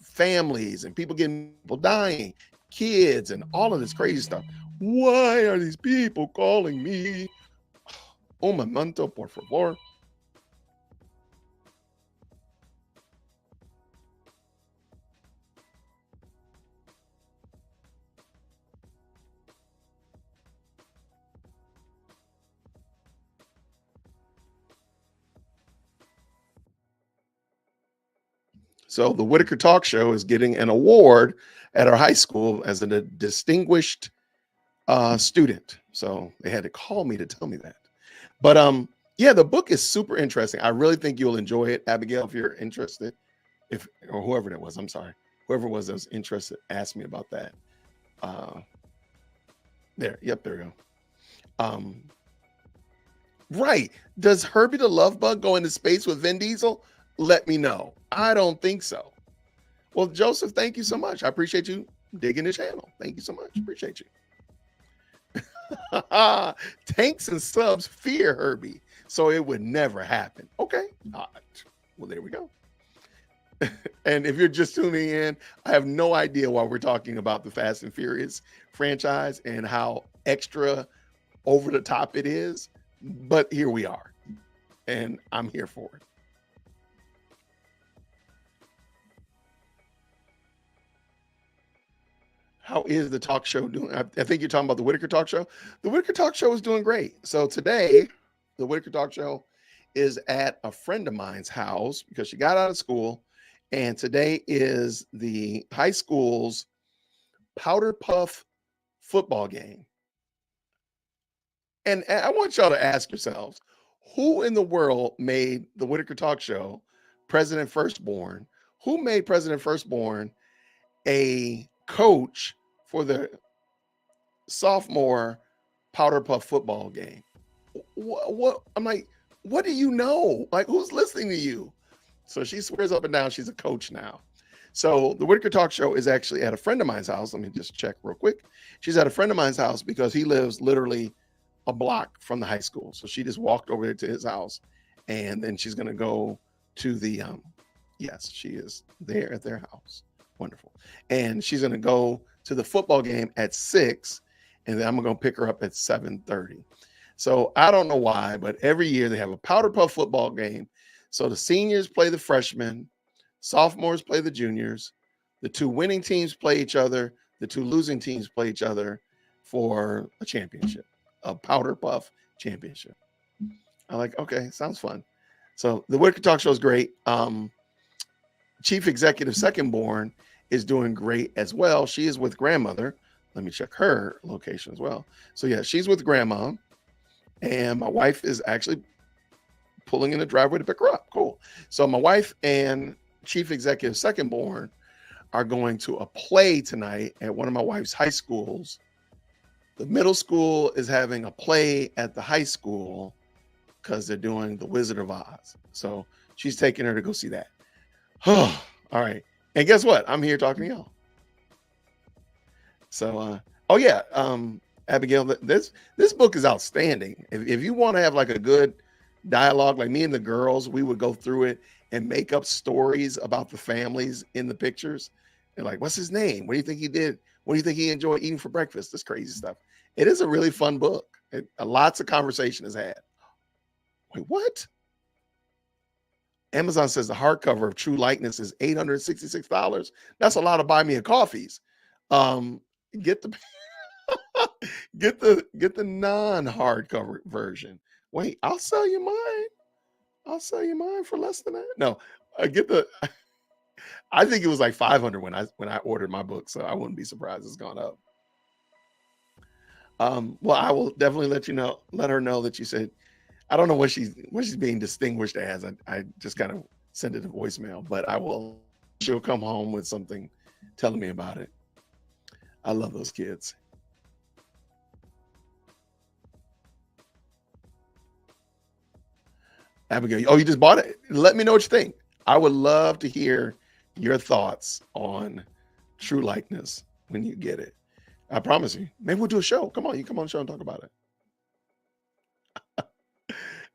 Speaker 1: families and people dying, kids, and all of this crazy stuff. Why are these people calling me? Un momento, por favor. So the Whitaker Talk Show is getting an award at our high school as a distinguished student. So they had to call me to tell me that. But yeah, the book is super interesting. I really think you'll enjoy it, Abigail, if you're interested. If or whoever that was, I'm sorry, whoever it was that was interested, asked me about that. Uh, yep, there we go. Right. Does Herbie the Love Bug go into space with Vin Diesel? Let me know. I don't think so. Well, Joseph, thank you so much. I appreciate you digging the channel. Thank you so much. Appreciate you. Tanks and subs fear Herbie, so it would never happen. Okay. Well, there we go. And if you're just tuning in, I have no idea why we're talking about the Fast and Furious franchise and how extra over the top it is, but here we are, and I'm here for it. How is the talk show doing? I think you're talking about the Whitaker Talk Show. The Whitaker Talk Show is doing great. So today, the Whitaker Talk Show is at a friend of mine's house because she got out of school. And today is the high school's Powder Puff football game. And I want y'all to ask yourselves, who in the world made the Whitaker Talk Show President Firstborn? Who made President Firstborn a coach for the sophomore Powder Puff football game? What I'm like, what do you know? Like, who's listening to you? So she swears up and down she's a coach now. So the Whitaker Talk Show is actually at a friend of mine's house. Let me just check real quick. She's at a friend of mine's house because he lives literally a block from the high school. So she just walked over there to his house, and then she's going to go to the yes, she is there at their house. Wonderful. And she's going to go to the football game at 6, and then I'm going to pick her up at 7:30. So I don't know why, but every year they have a Powder Puff football game. So the seniors play the freshmen, sophomores play the juniors, the two winning teams play each other, the two losing teams play each other for a championship, a Powder Puff championship. I'm like, okay, sounds fun. So the Whitaker Talk Show is great. Chief Executive Second Born is doing great as well. She is with grandmother. Let me check her location as well. So yeah, she's with grandma, and my wife is actually pulling in the driveway to pick her up. Cool. So my wife and Chief Executive Second Born are going to a play tonight at one of my wife's high schools. The middle school is having a play at the high school because they're doing The Wizard of Oz. So she's taking her to go see that. All right. And guess what? I'm here talking to y'all. So, oh yeah, Abigail, this book is outstanding. If you want to have like a good dialogue, like me and the girls, we would go through it and make up stories about the families in the pictures. And like, what's his name? What do you think he did? What do you think he enjoyed eating for breakfast? This crazy stuff. It is a really fun book. Lots of conversation is had. Wait, what? Amazon says the hardcover of True Likeness is $866. That's a lot of buy me a coffees. Um, get the get the non-hardcover version. Wait, I'll sell you mine. I'll sell you mine for less than that. No, get the. I think it was like 500 when I ordered my book, so I wouldn't be surprised it's gone up. Well, I will definitely let her know that you said. I don't know what she's being distinguished as. I just kind of send it a voicemail, but I will. She'll come home with something telling me about it. I love those kids. Abigail, oh, you just bought it. Let me know what you think. I would love to hear your thoughts on True Likeness when you get it. I promise you. Maybe we'll do a show. Come on, you come on the show and talk about it.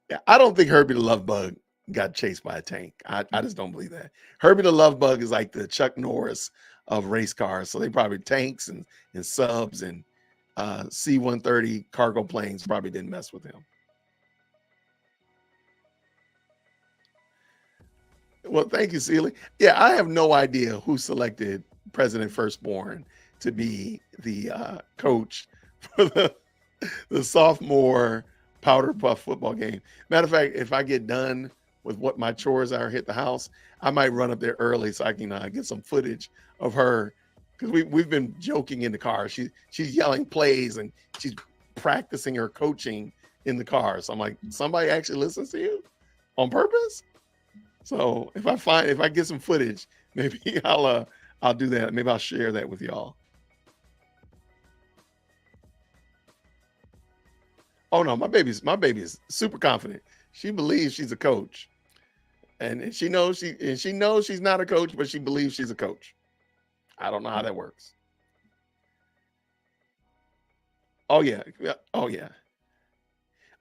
Speaker 1: Yeah, I don't think Herbie the Love Bug got chased by a tank. I just don't believe that. Herbie the Love Bug is like the Chuck Norris of race cars. So they probably tanks and subs and C-130 cargo planes probably didn't mess with him. Well, thank you, Celie. Yeah, I have no idea who selected President Firstborn to be the coach for the sophomore powder puff football game. Matter of fact, if I get done with what my chores are, hit the house, I might run up there early so I can get some footage of her, because we've been joking in the car. She's yelling plays and she's practicing her coaching in the car. So I'm like, somebody actually listens to you on purpose? So if I get some footage, maybe I'll do that. Maybe I'll share that with y'all. Oh no, my baby's super confident. She believes she's a coach, and she knows she's not a coach, but she believes she's a coach. I don't know how that works. Oh yeah, oh yeah,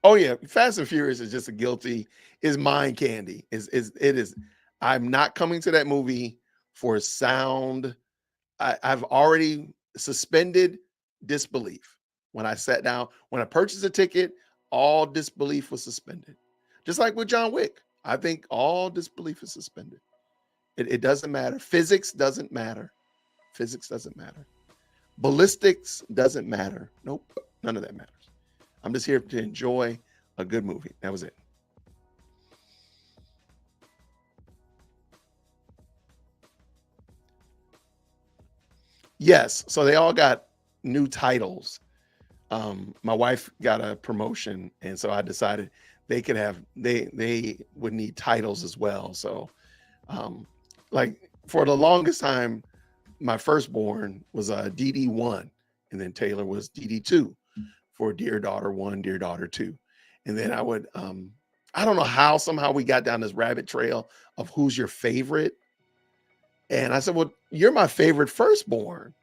Speaker 1: oh yeah. Fast and Furious is just a guilty is mind candy. Is it is. I'm not coming to that movie for sound. I've already suspended disbelief. When I sat down, when I purchased a ticket, all disbelief was suspended. Just like with John Wick, I think all disbelief is suspended. It doesn't matter. Physics doesn't matter. Physics doesn't matter. Ballistics doesn't matter. Nope, none of that matters. I'm just here to enjoy a good movie. That was it. Yes, so they all got new titles. My wife got a promotion, and so I decided they would need titles as well. So, like for the longest time, my firstborn was DD1, and then Taylor was DD2 for Dear Daughter One, Dear Daughter Two, and then I would I don't know how somehow we got down this rabbit trail of who's your favorite, and I said, well, you're my favorite firstborn,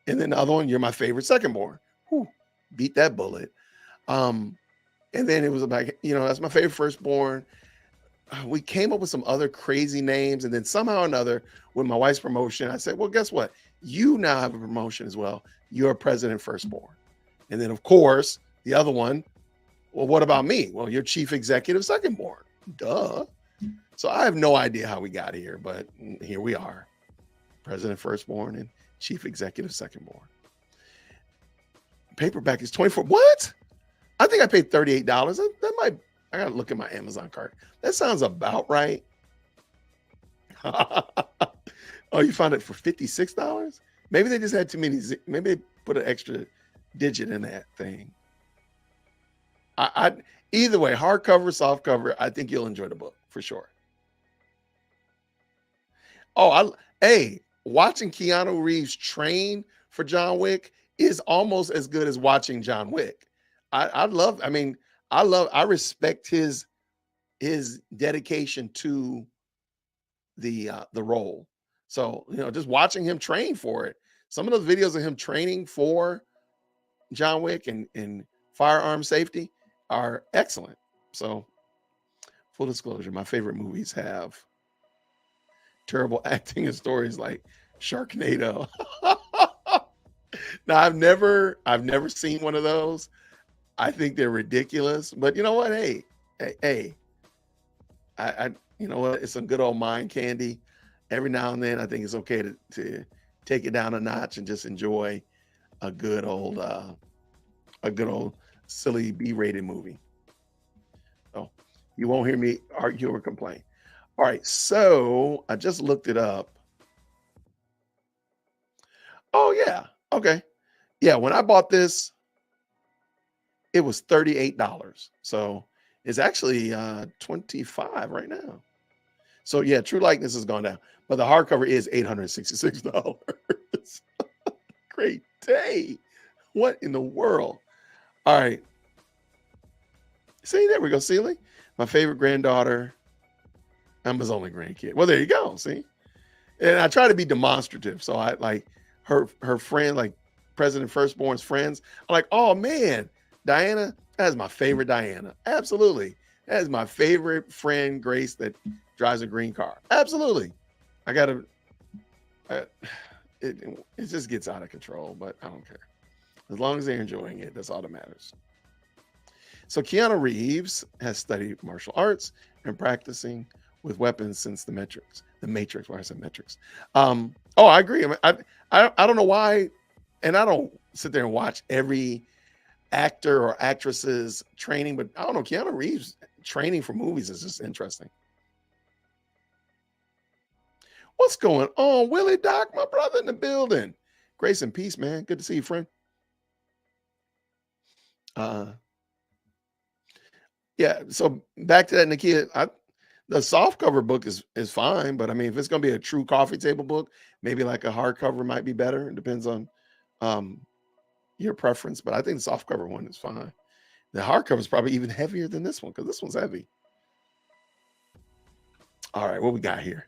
Speaker 1: and then the other one, you're my favorite secondborn. Whew, beat that bullet. Um, and then it was like, that's my favorite firstborn. We came up with some other crazy names, and then somehow or another, with my wife's promotion, I said, well, guess what? You now have a promotion as well. You're president firstborn. And then, of course, the other one, well, what about me? Well, you're chief executive secondborn. Duh. So I have no idea how we got here, but here we are. President firstborn and chief executive secondborn. Paperback is 24. What? I think I paid $38. That might, I gotta look at my Amazon cart. That sounds about right. Oh, you found it for $56? Maybe they just had too many. Maybe they put an extra digit in that thing. I either way, hardcover, soft cover. I think you'll enjoy the book for sure. Oh, hey, watching Keanu Reeves train for John Wick is almost as good as watching John Wick. I love. I mean, I respect his dedication to the role. So just watching him train for it. Some of those videos of him training for John Wick and firearm safety are excellent. So, full disclosure, my favorite movies have terrible acting and stories like Sharknado. Now, I've never seen one of those. I think they're ridiculous, but you know what? Hey, you know what? It's some good old mind candy. Every now and then, I think it's okay to take it down a notch and just enjoy a good old silly B-rated movie. So you won't hear me argue or complain. All right, so I just looked it up. Oh yeah, okay, yeah. When I bought this, it was $38. So it's actually 25 right now. So yeah, True Likeness has gone down, but the hardcover is $866. Great day. What in the world? All right. See, there we go, Celie. My favorite granddaughter. I'm his only grandkid. Well, there you go. See? And I try to be demonstrative. So I like her friend, like President Firstborn's friends, are like, oh man, Diana, that is my favorite Diana. Absolutely. That is my favorite friend, Grace, that drives a green car. Absolutely. I gotta it just gets out of control, but I don't care. As long as they're enjoying it, that's all that matters. So Keanu Reeves has studied martial arts and practicing with weapons since the Matrix. Why I said Matrix. Oh, I agree. I don't know why, and I don't sit there and watch every actor or actress's training, but I don't know. Keanu Reeves training for movies is just interesting. What's going on, Willie Doc, my brother in the building? Grace and peace, man. Good to see you, friend. Yeah. So back to that, Nakia. The softcover book is fine, but I mean, if it's going to be a true coffee table book, maybe like a hardcover might be better. It depends on your preference, but I think the softcover one is fine. The hardcover is probably even heavier than this one because this one's heavy. All right, what we got here?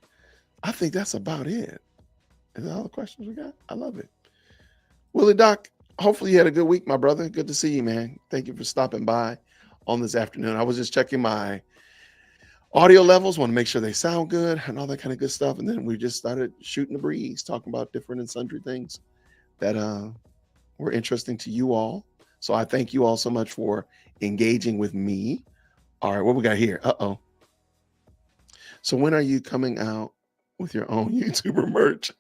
Speaker 1: I think that's about it. Is that all the questions we got? I love it. Willie Doc, hopefully you had a good week, my brother. Good to see you, man. Thank you for stopping by on this afternoon. I was just checking my audio levels, want to make sure they sound good and all that kind of good stuff. And then we just started shooting the breeze, talking about different and sundry things that were interesting to you all. So I thank you all so much for engaging with me. All right, what we got here? Uh-oh. So when are you coming out with your own YouTuber merch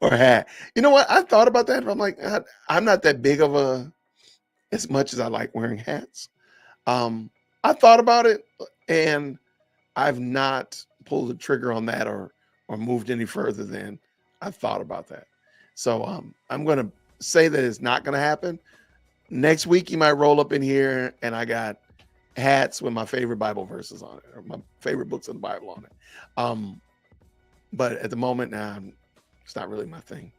Speaker 1: or hat? You know what? I thought about that. But I'm like, I'm not that big of a, as much as I like wearing hats. I thought about it and I've not pulled the trigger on that or moved any further than I've thought about that. So I'm going to say that it's not going to happen. Next week, you might roll up in here and I got hats with my favorite Bible verses on it or my favorite books of the Bible on it. But at the moment now, it's not really my thing.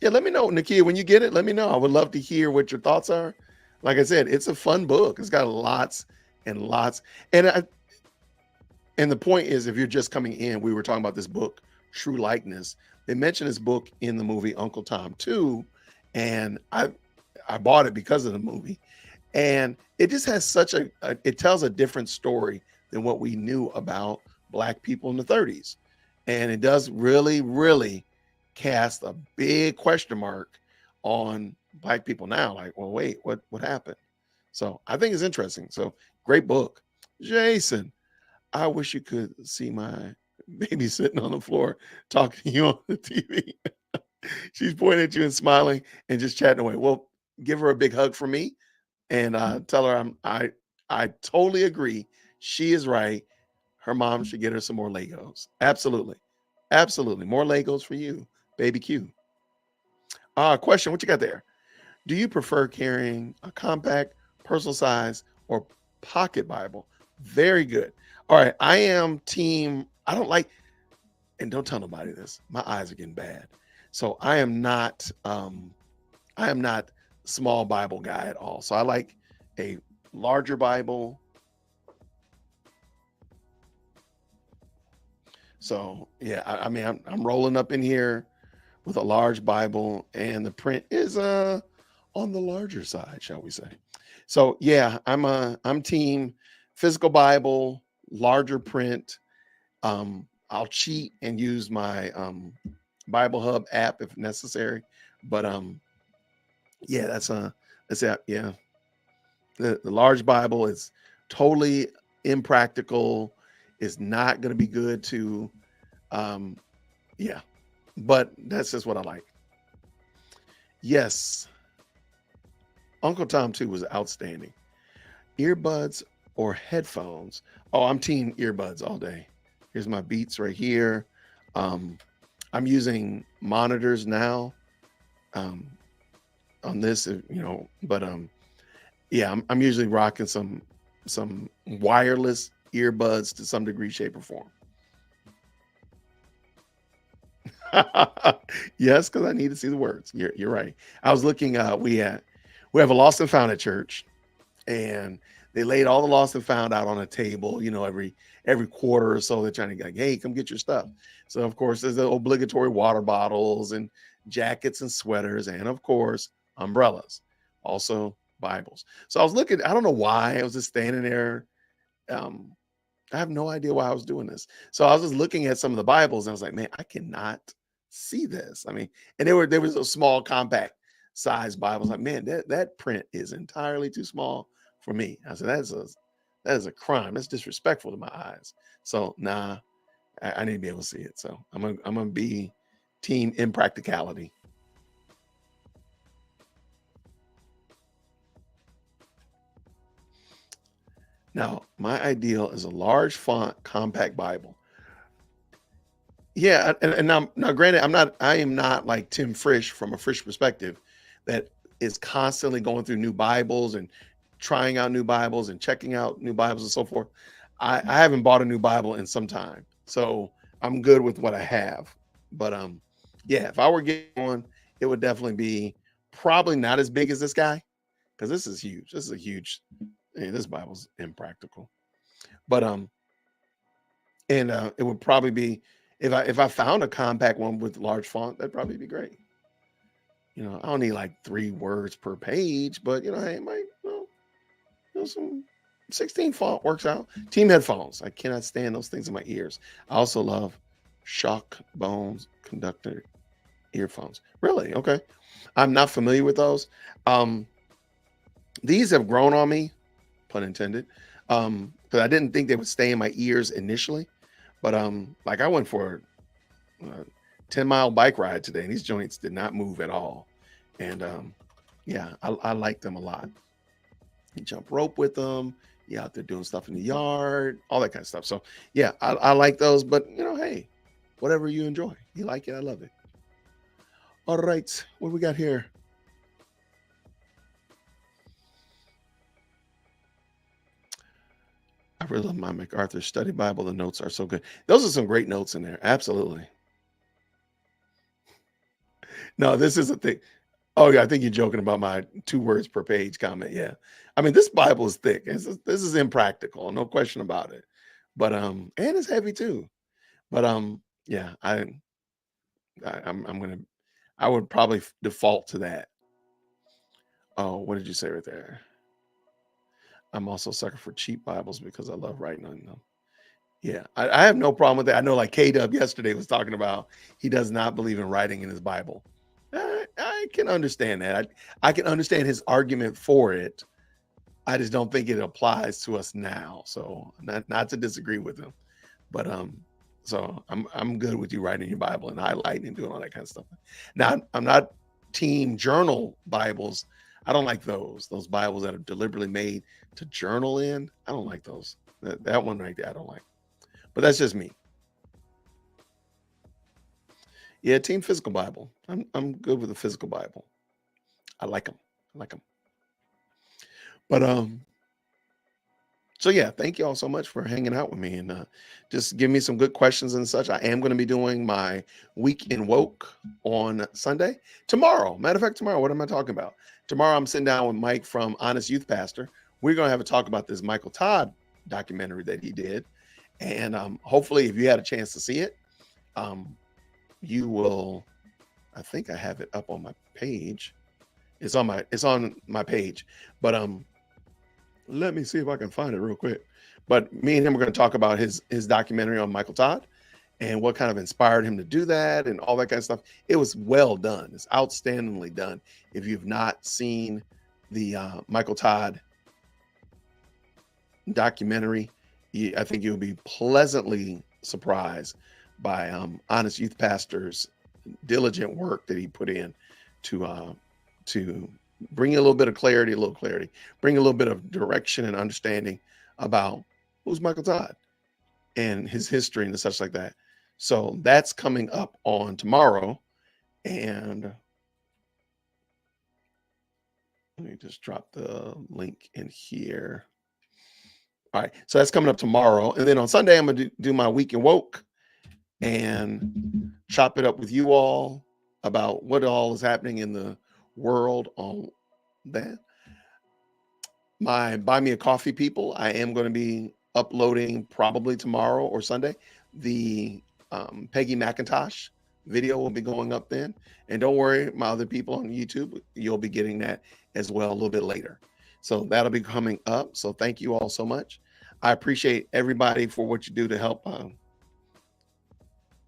Speaker 1: Yeah, let me know, Nakia, when you get it, let me know. I would love to hear what your thoughts are. Like I said, it's a fun book. It's got lots and lots. And the point is, if you're just coming in, we were talking about this book, True Likeness. They mentioned this book in the movie Uncle Tom 2. And I bought it because of the movie. And it just has such it tells a different story than what we knew about Black people in the 30s. And it does really, really cast a big question mark on Black people now. Like, well, wait, what happened? So I think it's interesting. So great book. Jason, I wish you could see my baby sitting on the floor talking to you on the TV. She's pointing at you and smiling and just chatting away. Well, give her a big hug from me and tell her I totally agree. She is right. Her mom should get her some more Legos. Absolutely. Absolutely. More Legos for you, baby Q. Question, what you got there? Do you prefer carrying a compact, personal size, or pocket Bible? Very good. All right. I am team, I don't like, and don't tell nobody this. My eyes are getting bad. So I am not small Bible guy at all. So I like a larger Bible. So yeah, I mean, I'm rolling up in here with a large Bible, and the print is on the larger side, shall we say? So yeah, I'm team physical Bible, larger print. I'll cheat and use my Bible Hub app if necessary, but yeah, that's it. Yeah, the large Bible is totally impractical. It's not going to be good to Um, yeah, but that's just what I like. Yes, Uncle Tom too was outstanding. Earbuds or headphones? Oh, I'm team earbuds all day. Here's my Beats right here. Um, I'm using monitors now um, on this, but yeah, I'm usually rocking some wireless earbuds to some degree, shape, or form. Yes, because I need to see the words. You're right. I was looking. We have a lost and found at church, and they laid all the lost and found out on a table. Every quarter or so, they're trying to get like, hey, come get your stuff. So of course, there's the obligatory water bottles and jackets and sweaters, and of course, umbrellas. Also, Bibles. So I was looking. I don't know why I was just standing there. Um, I have no idea why I was doing this. So I was just looking at some of the Bibles and I was like, man, I cannot see this. I mean, and there was a small compact size Bibles. Like, man, that print is entirely too small for me. I said, that is a crime. That's disrespectful to my eyes. So nah, I need to be able to see it. So I'm gonna be team impracticality. Now, my ideal is a large font, compact Bible. Yeah, and now granted, I am not like Tim Frisch from a Frisch perspective that is constantly going through new Bibles and trying out new Bibles and checking out new Bibles and so forth. I haven't bought a new Bible in some time. So I'm good with what I have. But yeah, if I were getting one, it would definitely be probably not as big as this guy, because this is huge. This is a huge this Bible's impractical. But and it would probably be if I found a compact one with large font, that'd probably be great. I don't need like 3 words per page, but hey, it might, some 16 font works out. Team headphones. I cannot stand those things in my ears. I also love Shock Bones conductor earphones. Really? Okay. I'm not familiar with those. Um, these have grown on me, pun intended. Because I didn't think they would stay in my ears initially. But like I went for a 10-mile bike ride today, and these joints did not move at all. And yeah, I like them a lot. You jump rope with them. You out there doing stuff in the yard, all that kind of stuff. So yeah, I like those. But hey, whatever you enjoy, you like it, I love it. All right, what we got here? I really love my MacArthur Study Bible. The notes are so good. Those are some great notes in there. Absolutely. No, this is a thing. Oh yeah, I think you're joking about my 2 words per page comment. Yeah, I mean this Bible is thick. This is impractical, no question about it. But and it's heavy too. But yeah, I'm gonna I would probably default to that. Oh, what did you say right there? I'm also a sucker for cheap Bibles because I love writing on them. Yeah, I have no problem with that. I know, like K Dub yesterday was talking about he does not believe in writing in his Bible. I can understand that. I can understand his argument for it. I just don't think it applies to us now. So not to disagree with him, but so I'm good with you writing your Bible and highlighting and doing all that kind of stuff. Now I'm not team journal Bibles. I don't like those. Those Bibles that are deliberately made to journal in. I don't like those. That one right there, I don't like. But that's just me. Yeah, team physical Bible. I'm good with the physical Bible. I like them. I like them. But so yeah, thank you all so much for hanging out with me and just give me some good questions and such. I am going to be doing my week in woke on Sunday. Tomorrow, matter of fact, tomorrow, what am I talking about? Tomorrow, I'm sitting down with Mike from Honest Youth Pastor. We're going to have a talk about this Michael Todd documentary that he did, and hopefully, if you had a chance to see it, you will. I think I have it up on my page. It's on my page, but let me see if I can find it real quick. But me and him are going to talk about his documentary on Michael Todd and what kind of inspired him to do that and all that kind of stuff. It was well done. It's outstandingly done. If you've not seen the Michael Todd documentary, I think you'll be pleasantly surprised by Honest Youth Pastor's diligent work that he put in to bring a little bit of clarity, bring a little bit of direction and understanding about who's Michael Todd and his history and such like that. So that's coming up on tomorrow. And let me just drop the link in here. All right, so that's coming up tomorrow. And then on Sunday, I'm going to do my Week in Woke and chop it up with you all about what all is happening in the world on that. My Buy Me a Coffee people, I am going to be uploading probably tomorrow or Sunday. The Peggy McIntosh video will be going up then. And don't worry, my other people on YouTube, you'll be getting that as well a little bit later. So that'll be coming up. So thank you all so much. I appreciate everybody for what you do to help.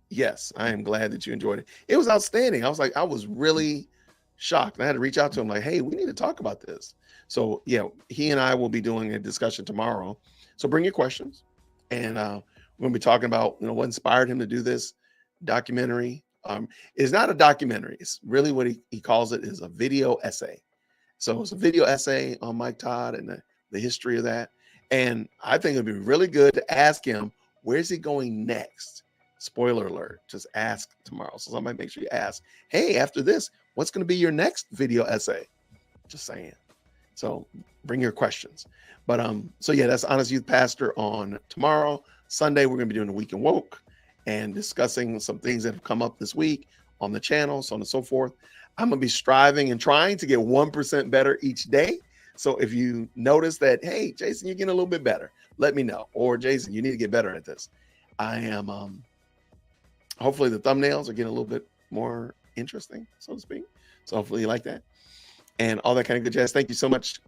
Speaker 1: Yes, I am glad that you enjoyed it. It was outstanding. I was really shocked. I had to reach out to him like, hey, we need to talk about this. So yeah, he and I will be doing a discussion tomorrow. So bring your questions. And we're going to be talking about, what inspired him to do this documentary. It's not a documentary. It's really what he calls it is a video essay. So it's a video essay on Mike Todd and the history of that. And I think it'd be really good to ask him, where's he going next? Spoiler alert, just ask tomorrow. So somebody make sure you ask, hey, after this, what's going to be your next video essay? Just saying. So bring your questions. But so yeah, that's Honest Youth Pastor on tomorrow. Sunday, we're going to be doing the Week in Woke and discussing some things that have come up this week on the channel, so on and so forth. I'm going to be striving and trying to get 1% better each day. So if you notice that, hey, Jason, you're getting a little bit better, let me know. Or Jason, you need to get better at this. I am, hopefully the thumbnails are getting a little bit more interesting, so to speak. So hopefully you like that and all that kind of good jazz. Thank you so much.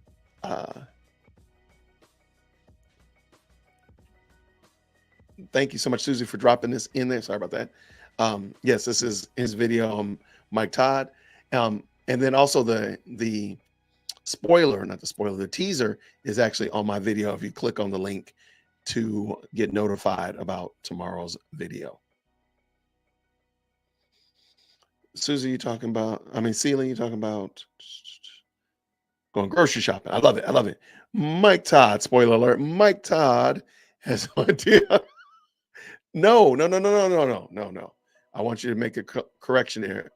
Speaker 1: Thank you so much, Susie, for dropping this in there. Sorry about that. Yes, this is his video, Mike Todd. And then also the spoiler, not the spoiler, the teaser is actually on my video. If you click on the link to get notified about tomorrow's video. Susie, you talking about, Celia, you talking about going grocery shopping. I love it. I love it. Mike Todd, spoiler alert. Mike Todd has no idea. No. I want you to make a correction here.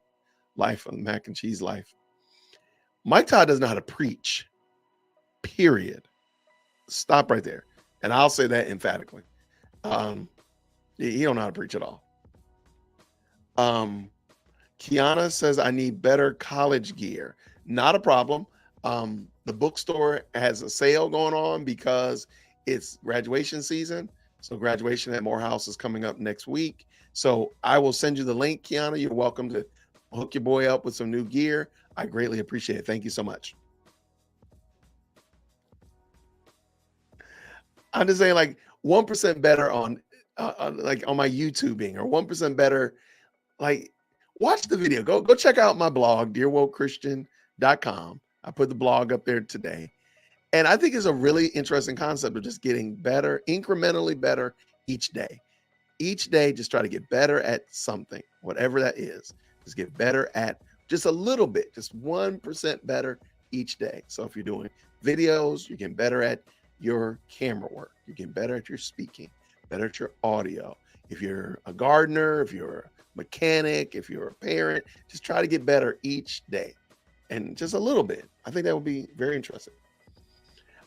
Speaker 1: Life on Mac and Cheese Life. Mike Todd doesn't know how to preach, period. Stop right there. And I'll say that emphatically. He don't know how to preach at all. Kiana says, I need better college gear. Not a problem. The bookstore has a sale going on because it's graduation season. So graduation at Morehouse is coming up next week. So I will send you the link, Kiana. You're welcome to hook your boy up with some new gear. I greatly appreciate it. Thank you so much. I'm just saying, like 1% better on like on my YouTubing, or 1% better. Like, watch the video. Go check out my blog, dearwokechristian.com. I put the blog up there today. And I think it's a really interesting concept of just getting better, incrementally better each day. Each day, just try to get better at something, whatever that is. Just get better at just a little bit, just 1% better each day. So if you're doing videos, you're getting better at your camera work. You're getting better at your speaking, better at your audio. If you're a gardener, if you're a mechanic, if you're a parent, just try to get better each day. And just a little bit. I think that would be very interesting.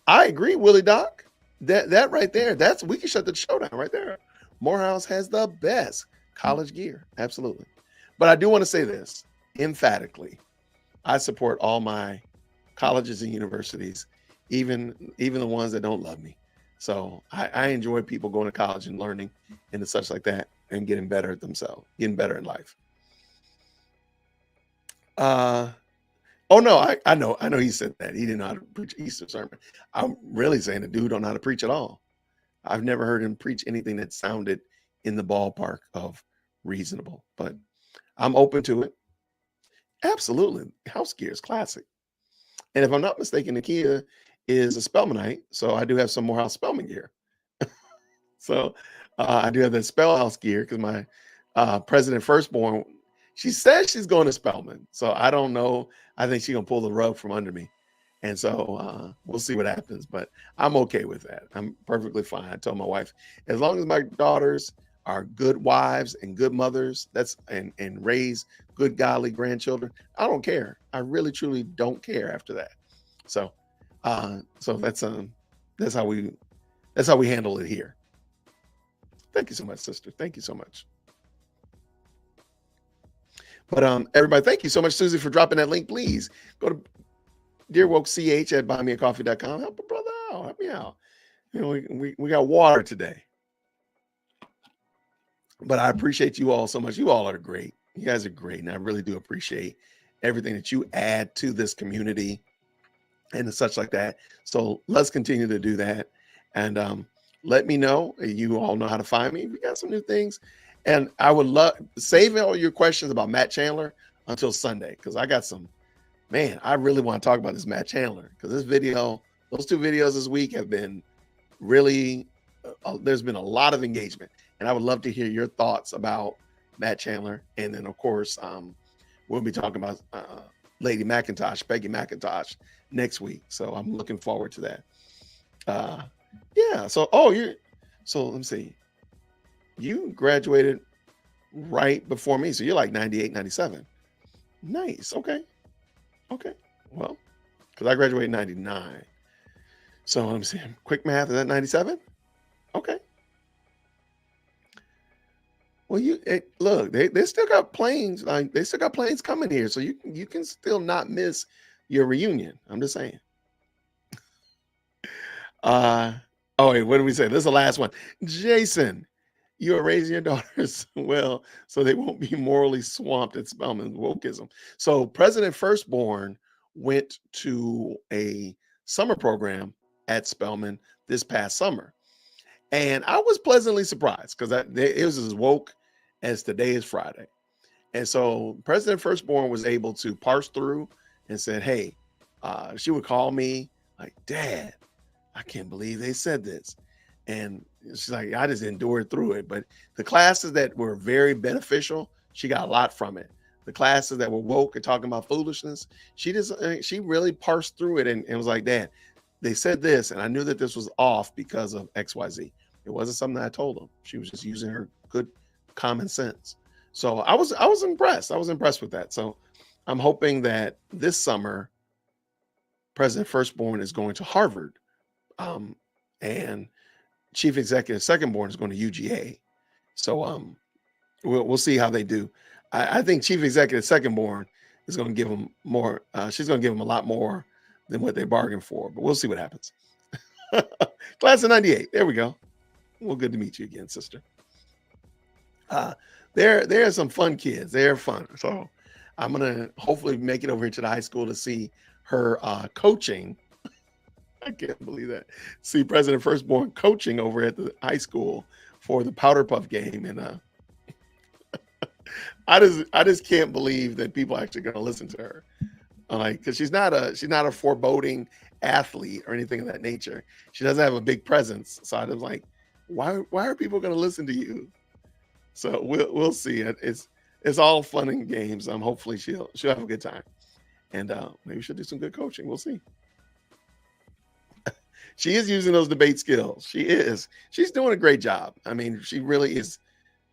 Speaker 1: I agree, Willie Doc. That right there, we can shut the show down right there. Morehouse has the best college gear. Absolutely. But I do want to say this emphatically. I support all my colleges and universities, even the ones that don't love me. So I enjoy people going to college and learning and such like that and getting better at themselves, getting better in life. Oh no, I know he said that. He didn't know how to preach Easter sermon. I'm really saying the dude don't know how to preach at all. I've never heard him preach anything that sounded in the ballpark of reasonable, but I'm open to it. Absolutely. House gear is classic. And if I'm not mistaken, Nakia is a Spelmanite, so I do have some Morehouse Spelman gear. So I do have that Spell House gear because President Firstborn, she says she's going to Spelman. So I don't know. I think she's going to pull the rug from under me. And so we'll see what happens. But I'm okay with that. I'm perfectly fine. I told my wife, as long as my daughters are good wives and good mothers, and raise good godly grandchildren, I don't care. I really truly don't care after that. So that's how we handle it here. Thank you so much, sister. Thank you so much. But everybody, thank you so much, Susie, for dropping that link. Please go to Dear Woke CH at buymeacoffee.com. Help a brother out. Help me out. You know, we got water today. But I appreciate you all so much. You all are great. You guys are great. And I really do appreciate everything that you add to this community and such like that. So let's continue to do that. And let me know. You all know how to find me. We got some new things. And I would love save all your questions about Matt Chandler until Sunday, because I got some, man, I really want to talk about this Matt Chandler, because those 2 videos this week have been really, there's been a lot of engagement. And I would love to hear your thoughts about Matt Chandler. And then, of course, we'll be talking about Lady McIntosh, Peggy McIntosh, next week. So I'm looking forward to that. Yeah. So let me see. You graduated right before me. So you're like 98, 97. Nice. Okay. Well, because I graduated in 99. So let me see. Quick math. Is that 97? Okay. Well, look, they still got planes. Like, they still got planes coming here. So you can still not miss your reunion. I'm just saying. Wait, what did we say? This is the last one. Jason, you are raising your daughters well, so they won't be morally swamped at Spelman wokeism. So President Firstborn went to a summer program at Spelman this past summer. And I was pleasantly surprised, because it was as woke as today is Friday. And so President Firstborn was able to parse through and said, hey, she would call me like, Dad, I can't believe they said this. And she's like, I just endured through it. But the classes that were very beneficial, she got a lot from it. The classes that were woke and talking about foolishness, she really parsed through it and was like, Dad, they said this, and I knew that this was off because of XYZ. It wasn't something that I told them. She was just using her good common sense. So I was impressed. I was impressed with that. So I'm hoping that this summer, President Firstborn is going to Harvard, and Chief Executive Secondborn is going to UGA. So we'll see how they do. I think Chief Executive Secondborn is going to give them more. She's going to give them a lot more than what they bargained for, but we'll see what happens. Class of 98. There we go. Well, good to meet you again, sister. There are some fun kids. They're fun. So I'm going to hopefully make it over here to the high school to see her coaching. I can't believe that. See President Firstborn coaching over at the high school for the Powder Puff game. And I just can't believe that people are actually going to listen to her. Like, because she's not a foreboding athlete or anything of that nature. She doesn't have a big presence. So I was like, why are people going to listen to you? So we'll see. It's all fun and games. Hopefully she'll have a good time, and maybe she'll do some good coaching. We'll see. She is using those debate skills. She's doing a great job. I mean, she really is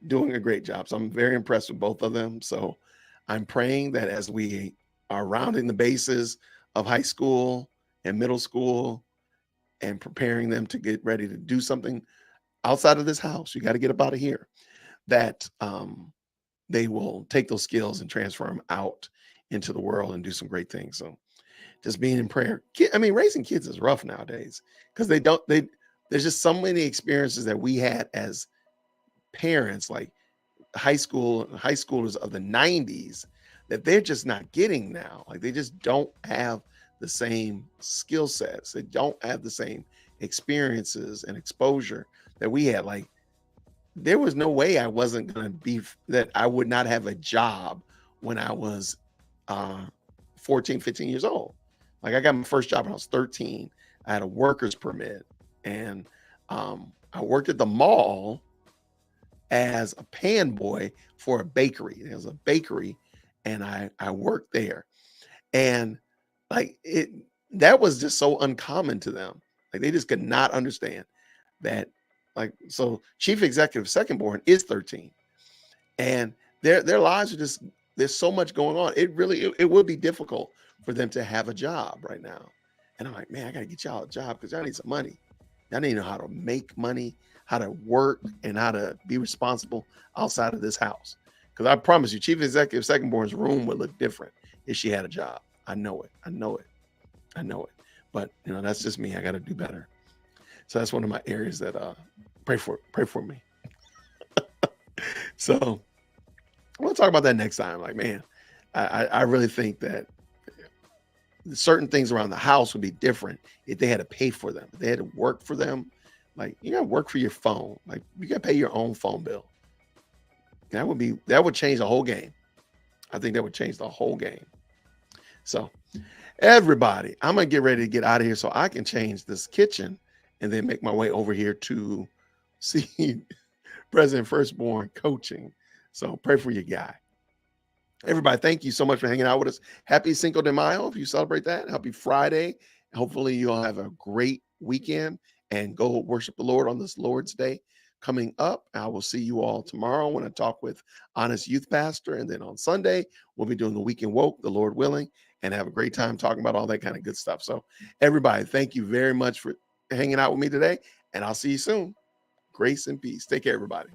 Speaker 1: doing a great job. So I'm very impressed with both of them. So I'm praying that as we are rounding the bases of high school and middle school and preparing them to get ready to do something outside of this house, you got to get up out of here, that they will take those skills and transfer them out into the world and do some great things. So just being in prayer. I mean, raising kids is rough nowadays, because there's just so many experiences that we had as parents, like high schoolers of the 90s, that they're just not getting now. Like, they just don't have the same skill sets. They don't have the same experiences and exposure that we had. Like, there was no way I wasn't going to be, that I would not have a job when I was 14, 15 years old. Like, I got my first job when I was 13. I had a worker's permit, and I worked at the mall as a pan boy for a bakery. There's a bakery, and I worked there, and like it that was just so uncommon to them. Like they just could not understand that. Like so, chief executive second born is 13, and their lives are just there's so much going on. It would be difficult for them to have a job right now. And I'm like, man, I gotta get y'all a job because y'all need some money. Y'all need to know how to make money, how to work, and how to be responsible outside of this house. Because I promise you, chief executive second born's room would look different if she had a job. I know it. I know it. I know it. But that's just me. I got to do better. So that's one of my areas that pray for me. So we'll talk about that next time. Like, man, I really think that certain things around the house would be different if they had to pay for them. If they had to work for them. Like you got to work for your phone. Like you got to pay your own phone bill. That would change the whole game. I think that would change the whole game. So everybody, I'm going to get ready to get out of here so I can change this kitchen and then make my way over here to see President Firstborn coaching. So pray for your guy. Everybody, thank you so much for hanging out with us. Happy Cinco de Mayo if you celebrate that. Happy Friday. Hopefully you'll have a great weekend and go worship the Lord on this Lord's Day coming up. I will see you all tomorrow when I talk with Honest Youth Pastor. And then on Sunday, we'll be doing the Weekend Woke, the Lord willing, and have a great time talking about all that kind of good stuff. So everybody, thank you very much for hanging out with me today. And I'll see you soon. Grace and peace. Take care, everybody.